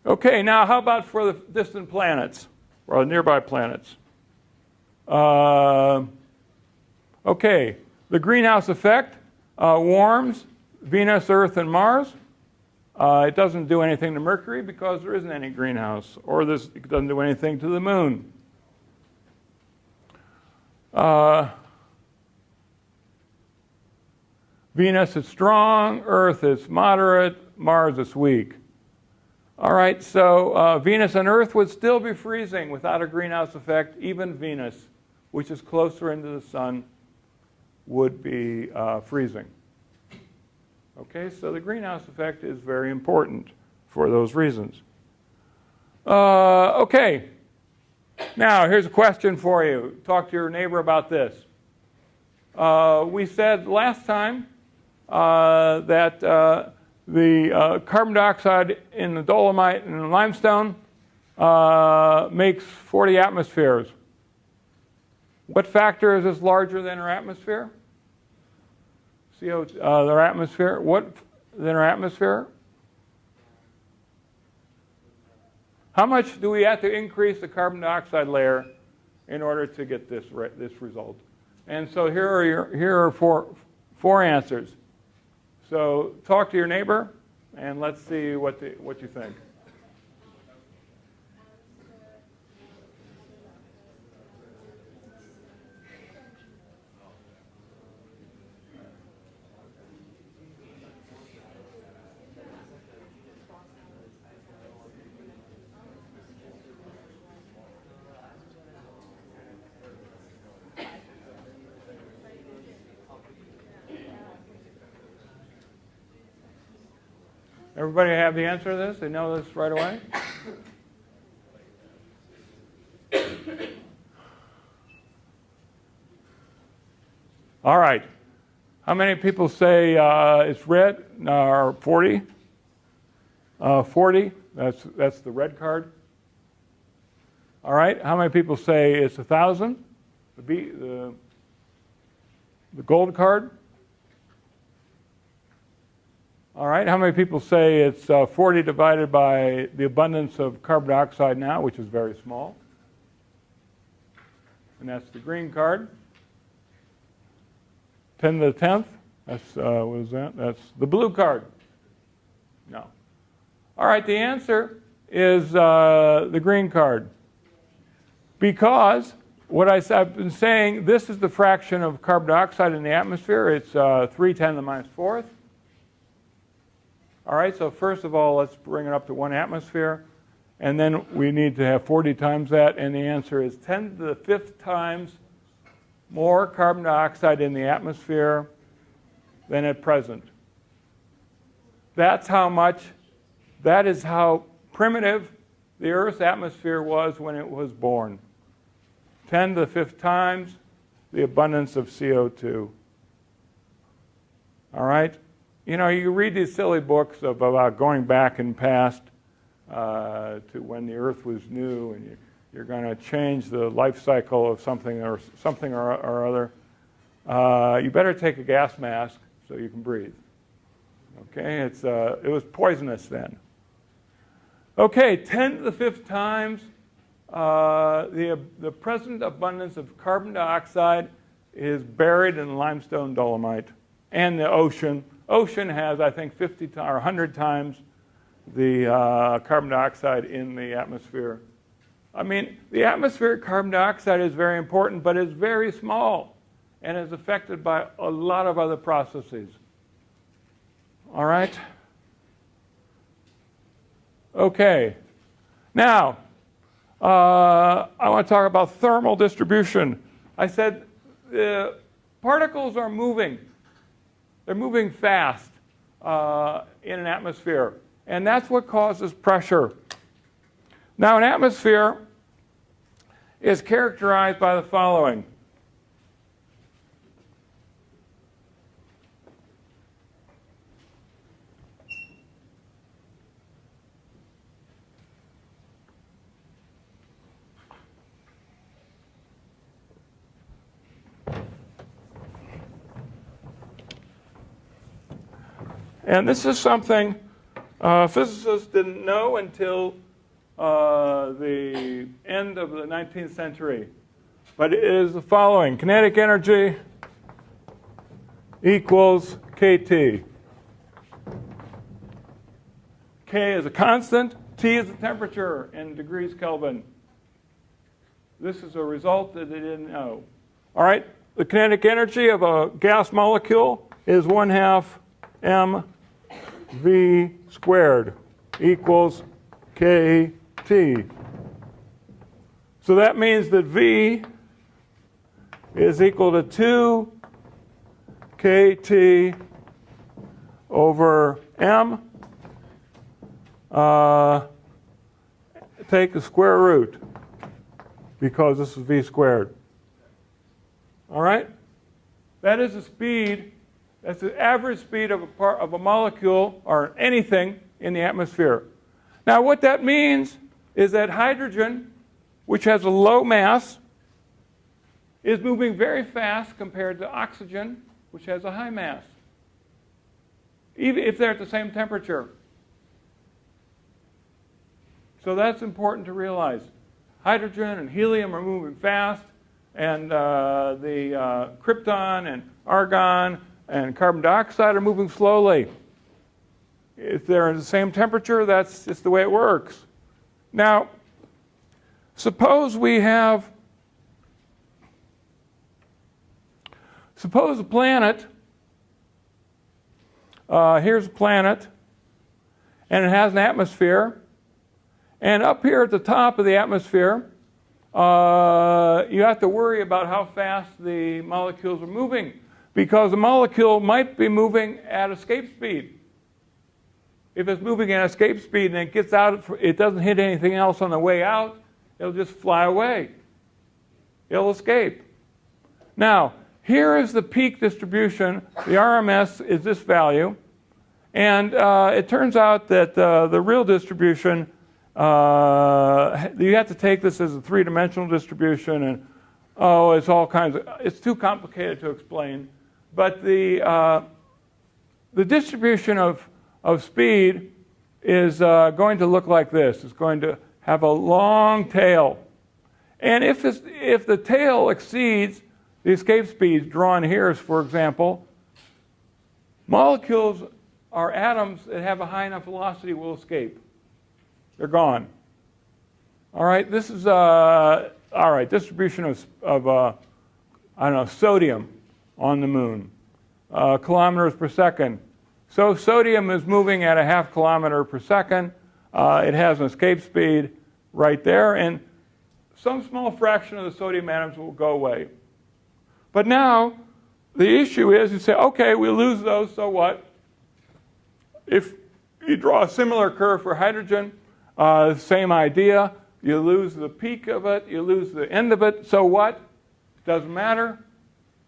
A: Okay, now how about for the distant planets, or nearby planets? Okay, the greenhouse effect warms Venus, Earth, and Mars. It doesn't do anything to Mercury because there isn't any greenhouse, or it doesn't do anything to the Moon. Venus is strong, Earth is moderate, Mars is weak. All right, so Venus and Earth would still be freezing without a greenhouse effect. Even Venus, which is closer into the sun, would be freezing. Okay, so the greenhouse effect is very important for those reasons. Okay, now here's a question for you. Talk to your neighbor about this. We said last time that the carbon dioxide in the dolomite and the limestone makes 40 atmospheres. What factor is this larger than our atmosphere? Their atmosphere. What than our atmosphere? How much do we have to increase the carbon dioxide layer in order to get this result? And so here are four answers. So talk to your neighbor, and let's see what you think. Everybody have the answer to this? They know this right away? All right. How many people say it's red? Or 40? 40. That's the red card. All right. How many people say it's 1,000? The gold card. All right, how many people say it's 40 divided by the abundance of carbon dioxide now, which is very small? And that's the green card. 10 to the 10th, that's, what is that? That's the blue card. No. All right, the answer is the green card. Because I've been saying, this is the fraction of carbon dioxide in the atmosphere. It's 3 10 to the minus 4th. All right, so first of all, let's bring it up to 1 atmosphere. And then we need to have 40 times that. And the answer is 10 to the 5th times more carbon dioxide in the atmosphere than at present. That is how primitive the Earth's atmosphere was when it was born. 10 to the 5th times the abundance of CO2. All right? You know, you read these silly books about going back in past to when the Earth was new, and you're going to change the life cycle of something or other. You better take a gas mask so you can breathe. Okay? It was poisonous then. Okay, 10 to the 5th times the present abundance of carbon dioxide is buried in limestone dolomite. And the ocean has, I think, 50 or 100 times the carbon dioxide in the atmosphere. I mean, the atmospheric carbon dioxide is very important, but it's very small and is affected by a lot of other processes. All right? Okay. Now, I want to talk about thermal distribution. I said the particles are moving. They're moving fast in an atmosphere, and that's what causes pressure. Now, an atmosphere is characterized by the following. And this is something physicists didn't know until the end of the 19th century. But it is the following. Kinetic energy equals kT. K is a constant. T is the temperature in degrees Kelvin. This is a result that they didn't know. All right. The kinetic energy of a gas molecule is 1/2 mv squared equals kT. So that means that V is equal to 2 kT over m. Take the square root because this is V squared. All right? That is the speed. That's the average speed of a molecule or anything in the atmosphere. Now, what that means is that hydrogen, which has a low mass, is moving very fast compared to oxygen, which has a high mass, even if they're at the same temperature. So that's important to realize. Hydrogen and helium are moving fast, and the krypton and argon and carbon dioxide are moving slowly. If they're in the same temperature, that's just the way it works. Now, suppose a planet, here's a planet, and it has an atmosphere, and up here at the top of the atmosphere, you have to worry about how fast the molecules are moving, because the molecule might be moving at escape speed. If it's moving at escape speed and it gets out, it doesn't hit anything else on the way out, it'll just fly away. It'll escape. Now, here is the peak distribution. The RMS is this value. And it turns out that the real distribution, you have to take this as a three-dimensional distribution, and it's all kinds of, it's too complicated to explain. But the distribution of speed is going to look like this. It's going to have a long tail. And if the tail exceeds the escape speed drawn here, for example, molecules or atoms that have a high enough velocity will escape. They're gone. All right, this is distribution of sodium on the moon, kilometers per second. So sodium is moving at a 0.5 kilometer per second. It has an escape speed right there, and some small fraction of the sodium atoms will go away. But now the issue is, you say, okay, we lose those, so what? If you draw a similar curve for hydrogen, Same idea. You lose the peak of it, you lose the end of it. So what? Doesn't matter.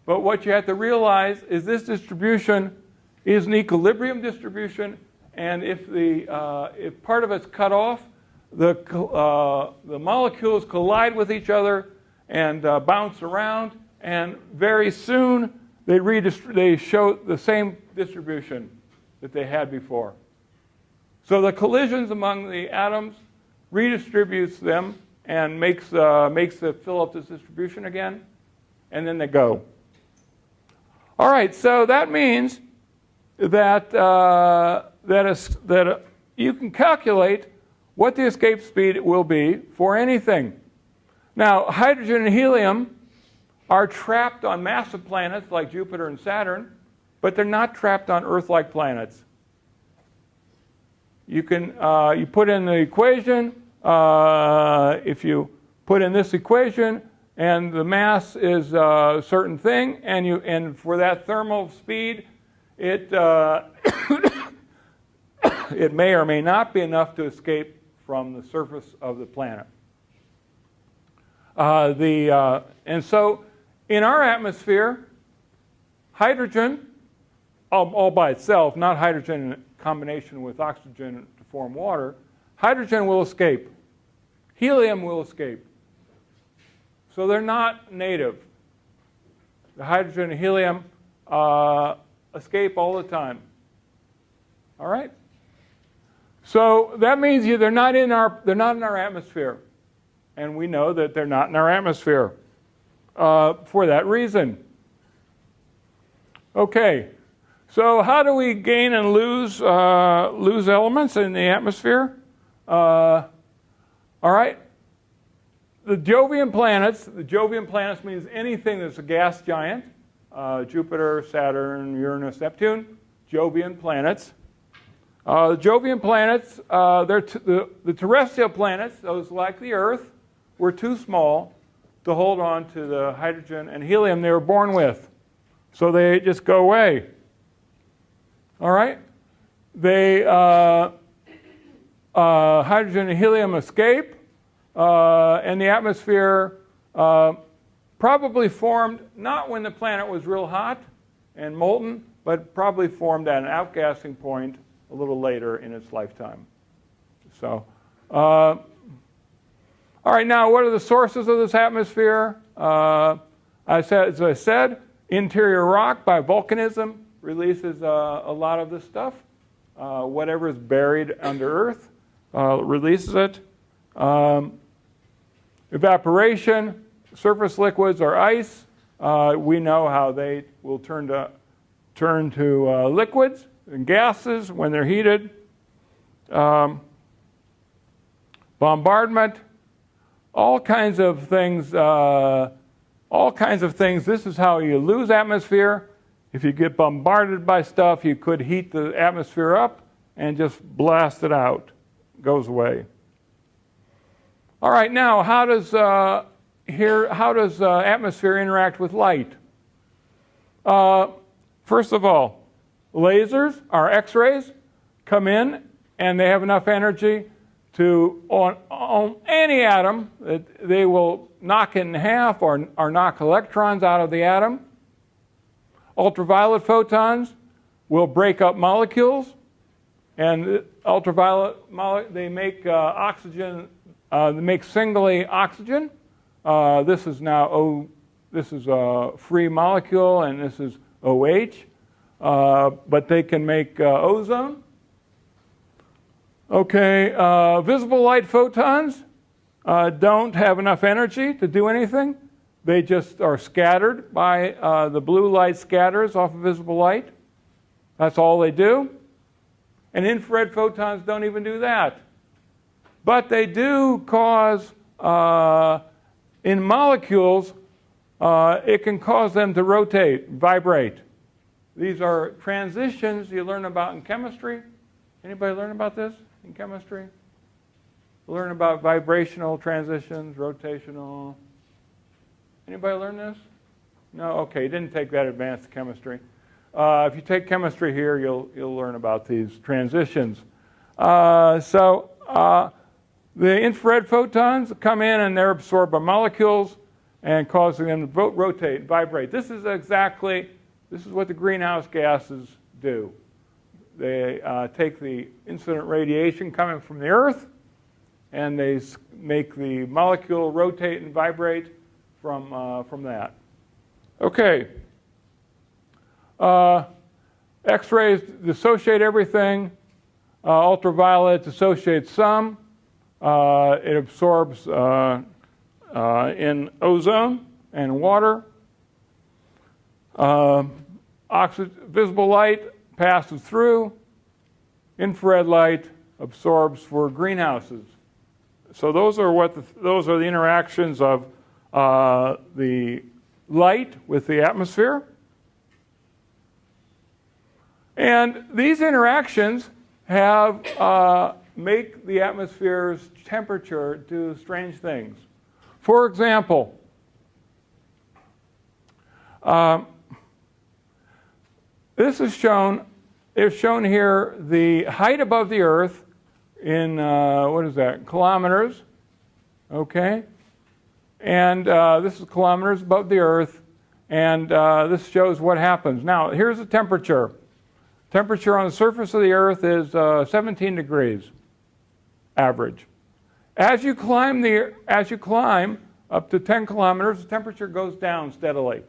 A: But what you have to realize is this distribution is an equilibrium distribution, and if part of it's cut off, the molecules collide with each other and bounce around, and very soon they show the same distribution that they had before. So the collisions among the atoms redistributes them and makes it fill up this distribution again, and then they go. All right, so that means that you can calculate what the escape speed will be for anything. Now, hydrogen and helium are trapped on massive planets like Jupiter and Saturn, but they're not trapped on Earth-like planets. You put in the equation. If you put in this equation, and the mass is a certain thing, and for that thermal speed, it it may or may not be enough to escape from the surface of the planet. And so, in our atmosphere, hydrogen, all by itself, not hydrogen in combination with oxygen to form water, hydrogen will escape. Helium will escape. So they're not native. The hydrogen and helium escape all the time. All right? So that means they're not in our atmosphere. And we know that they're not in our atmosphere for that reason. Okay. So how do we gain and lose elements in the atmosphere? All right. The Jovian planets means anything that's a gas giant. Jupiter, Saturn, Uranus, Neptune, Jovian planets. The Jovian planets, the terrestrial planets, those like the Earth, were too small to hold on to the hydrogen and helium they were born with. So they just go away. All right? Hydrogen and helium escape, and the atmosphere probably formed not when the planet was real hot and molten, but probably formed at an outgassing point a little later in its lifetime. So, all right, now what are the sources of this atmosphere? As I said, interior rock by volcanism releases a lot of this stuff. Whatever is buried under Earth releases it. Evaporation, surface liquids or ice. We know how they will turn to liquids and gases when they're heated. Bombardment, all kinds of things. This is how you lose atmosphere. If you get bombarded by stuff, you could heat the atmosphere up and just blast it out. It goes away. All right, now how does atmosphere interact with light? First of all, lasers, or X-rays, come in and they have enough energy to, on any atom, they will knock it in half or knock electrons out of the atom. Ultraviolet photons will break up molecules, and they make oxygen. They make singly oxygen. This is now a free molecule, and this is OH. But they can make ozone. Okay, visible light photons don't have enough energy to do anything. They just are scattered by the blue light scatters off of visible light. That's all they do. And infrared photons don't even do that. But they do cause, in molecules, it can cause them to rotate, vibrate. These are transitions you learn about in chemistry. Anybody learn about this in chemistry? Learn about vibrational transitions, rotational. Anybody learn this? No? Okay, you didn't take that advanced chemistry. If you take chemistry here, you'll learn about these transitions. The infrared photons come in and they're absorbed by molecules and causing them to rotate, vibrate. This is what the greenhouse gases do. They take the incident radiation coming from the Earth and they make the molecule rotate and vibrate from that. Okay. X-rays dissociate everything. Ultraviolet dissociates some. It absorbs in ozone and water. Visible light passes through. Infrared light absorbs for greenhouses. So those are the interactions of the light with the atmosphere. And these interactions make the atmosphere's temperature do strange things. For example, this is shown. It's shown here the height above the Earth in kilometers. Okay, and this is kilometers above the Earth, and this shows what happens. Now, here's the temperature. Temperature on the surface of the Earth is 17 degrees, average. As you climb up to 10 kilometers, the temperature goes down steadily.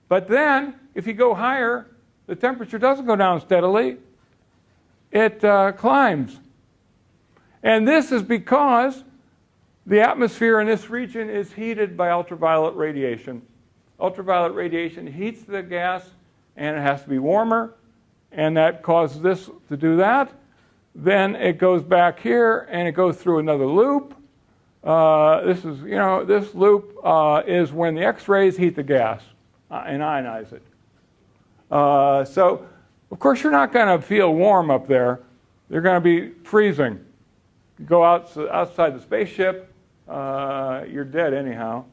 A: But then, if you go higher, the temperature doesn't go down steadily. It climbs. And this is because the atmosphere in this region is heated by ultraviolet radiation. Ultraviolet radiation heats the gas, and it has to be warmer, and that causes this to do that. Then it goes back here, and it goes through another loop. This loop is when the X-rays heat the gas and ionize it. So, of course, you're not going to feel warm up there. You're going to be freezing. You go outside the spaceship, you're dead anyhow.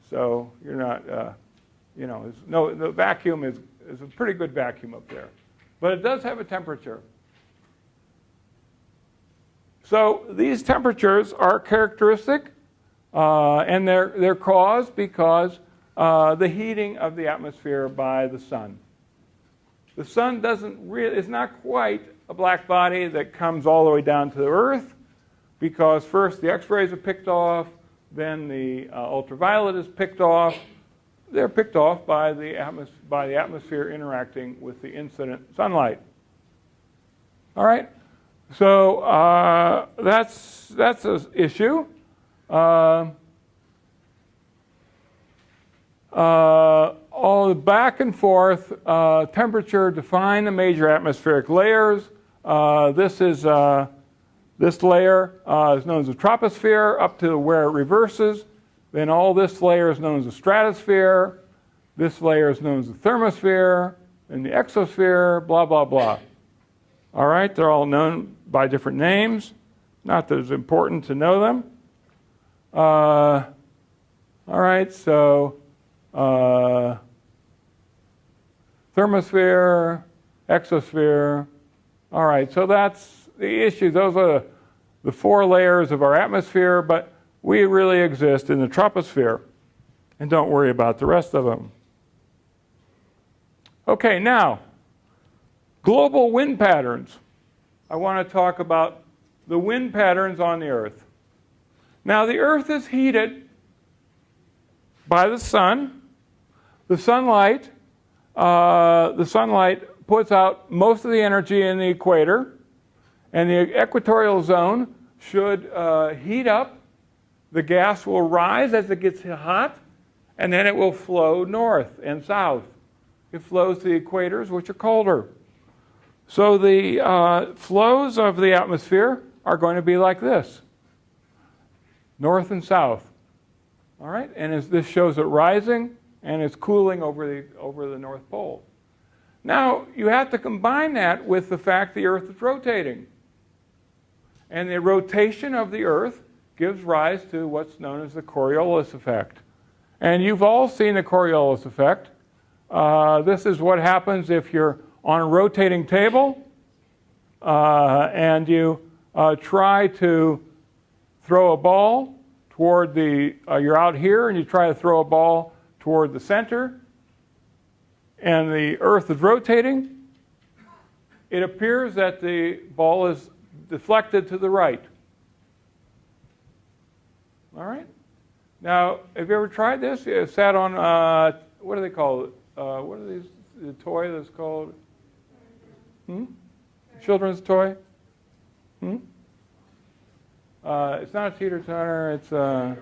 A: So you're not, the vacuum is a pretty good vacuum up there. But it does have a temperature. So these temperatures are characteristic, and they're caused because the heating of the atmosphere by the sun. The sun is not quite a black body that comes all the way down to the Earth, because first the X-rays are picked off, then the ultraviolet is picked off. They're picked off by the atmosphere interacting with the incident sunlight. All right, so that's an issue. All the back and forth temperature define the major atmospheric layers. This layer is known as the troposphere up to where it reverses. Then all this layer is known as the stratosphere. This layer is known as the thermosphere, and the exosphere, blah, blah, blah. All right, they're all known by different names. Not that it's important to know them. All right, so thermosphere, exosphere. All right, so that's the issue. Those are the four layers of our atmosphere, but we really exist in the troposphere. And don't worry about the rest of them. Okay, now, global wind patterns. I want to talk about the wind patterns on the Earth. Now, the Earth is heated by the sun. The sunlight puts out most of the energy in the equator, and the equatorial zone should heat up. The gas will rise as it gets hot, and then it will flow north and south. It flows to the equators, which are colder. So the flows of the atmosphere are going to be like this, north and south. All right, and this shows it rising, and it's cooling over the North Pole. Now, you have to combine that with the fact the Earth is rotating. And the rotation of the Earth gives rise to what's known as the Coriolis effect. And you've all seen the Coriolis effect. This is what happens if you're on a rotating table and you try to throw a ball toward you're out here and you try to throw a ball toward the center, and the Earth is rotating, it appears that the ball is deflected to the right. All right? Now, have you ever tried this? You sat on, what do they call it? What are these, the toy that's called? Children's toy? It's not a teeter-totter, it's a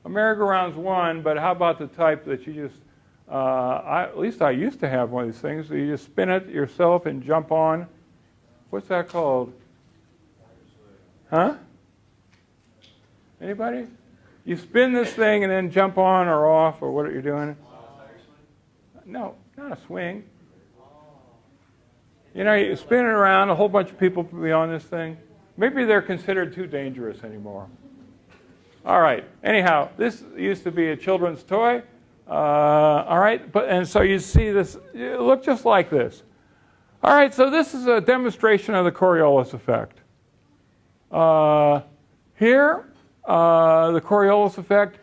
A: merry-go-round's one, but how about the type that you just, at least I used to have one of these things, so you just spin it yourself and jump on. What's that called? Huh? Anybody? You spin this thing and then jump on or off, or what are you doing? No, not a swing. You know, you spin it around, a whole bunch of people will be on this thing. Maybe they're considered too dangerous anymore. All right. Anyhow, this used to be a children's toy. All right. And so you see this, it looked just like this. All right. So this is a demonstration of the Coriolis effect. Here, the Coriolis effect,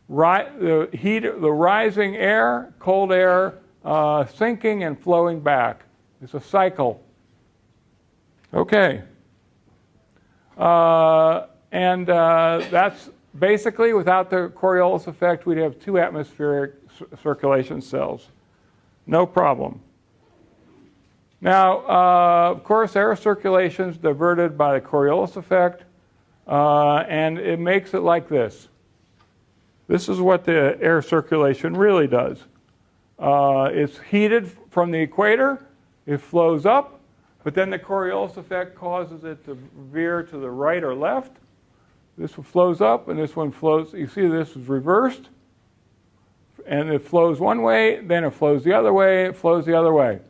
A: the heat, the rising air, cold air, sinking and flowing back. It's a cycle. Okay. That's basically, without the Coriolis effect, we'd have 2 atmospheric circulation cells. No problem. Now, of course, air circulation is diverted by the Coriolis effect, and it makes it like this. This is what the air circulation really does. It's heated from the equator. It flows up, but then the Coriolis effect causes it to veer to the right or left. This one flows up, and this one flows. You see this is reversed, and it flows one way, then it flows the other way, it flows the other way.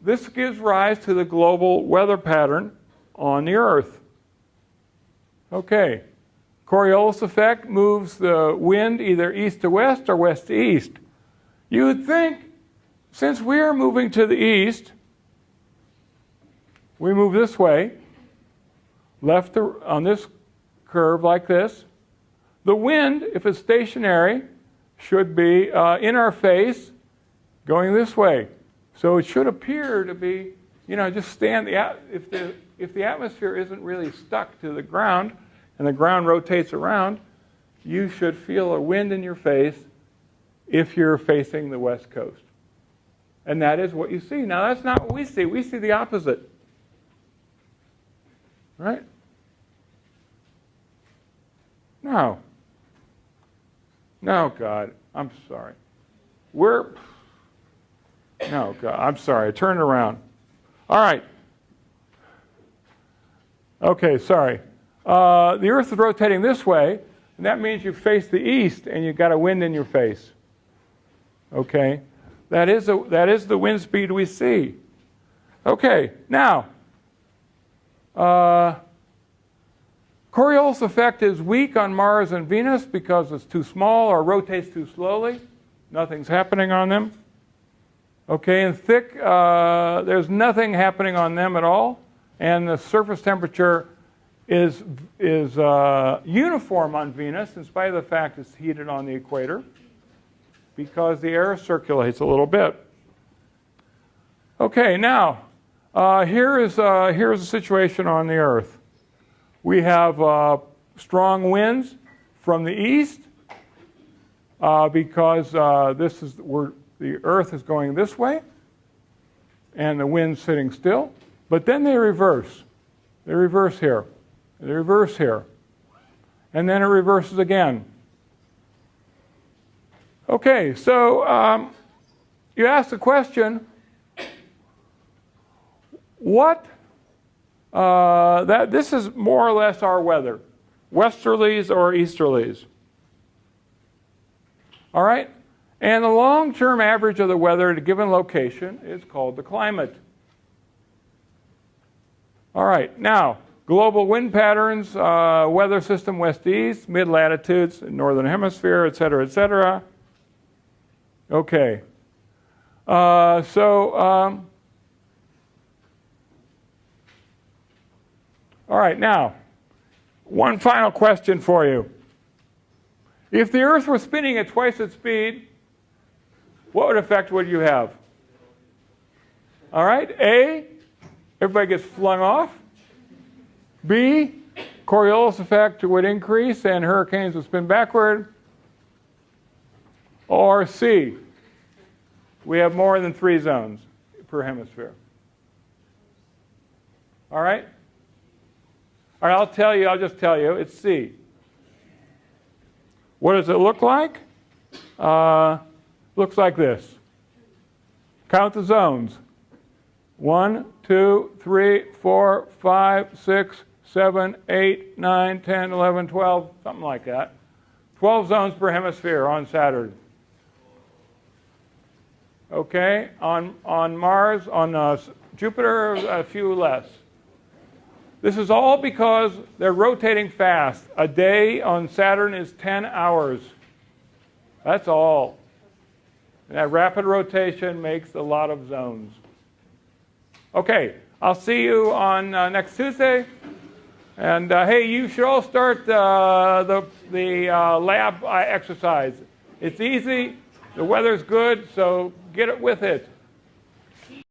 A: This gives rise to the global weather pattern on the Earth. Okay, Coriolis effect moves the wind either east to west or west to east. You would think, since we are moving to the east, we move this way, left to, on this curve like this. The wind, if it's stationary, should be in our face, going this way. So it should appear to be, you know, just stand. If the atmosphere isn't really stuck to the ground, and the ground rotates around, you should feel a wind in your face if you're facing the west coast. And that is what you see. Now, that's not what we see. We see the opposite. Right? No. No, God. I'm sorry. No, God. I'm sorry. I turned around. All right. Okay, sorry. The Earth is rotating this way, and that means you face the east, and you've got a wind in your face. Okay? That is the wind speed we see. Okay, now, Coriolis effect is weak on Mars and Venus because it's too small or rotates too slowly. Nothing's happening on them. Okay, and thick, there's nothing happening on them at all. And the surface temperature is uniform on Venus in spite of the fact it's heated on the equator, because the air circulates a little bit. Okay, now, here's a situation on the Earth. We have strong winds from the east because the Earth is going this way, and the wind's sitting still. But then they reverse. They reverse here. They reverse here. And then it reverses again. Okay, so you ask the question, this is more or less our weather, westerlies or easterlies. All right? And the long-term average of the weather at a given location is called the climate. All right, now, global wind patterns, weather system west-east, mid-latitudes, northern hemisphere, et cetera, et cetera. Okay. All right, now, One final question for you. If the Earth were spinning at twice its speed, what effect would you have? All right, A, everybody gets flung off. B, Coriolis effect would increase and hurricanes would spin backward. Or C, we have more than 3 zones per hemisphere. All right? All right, I'll just tell you, it's C. What does it look like? Looks like this. Count the zones. 1, 2, 3, 4, 5, 6, 7, 8, 9, 10, 11, 12, something like that. 12 zones per hemisphere on Saturn. Okay, on Mars, on Jupiter, a few less. This is all because they're rotating fast. A day on Saturn is 10 hours. That's all. And that rapid rotation makes a lot of zones. Okay, I'll see you on next Tuesday. And hey, you should all start the lab exercise. It's easy. The weather's good, so get it with it.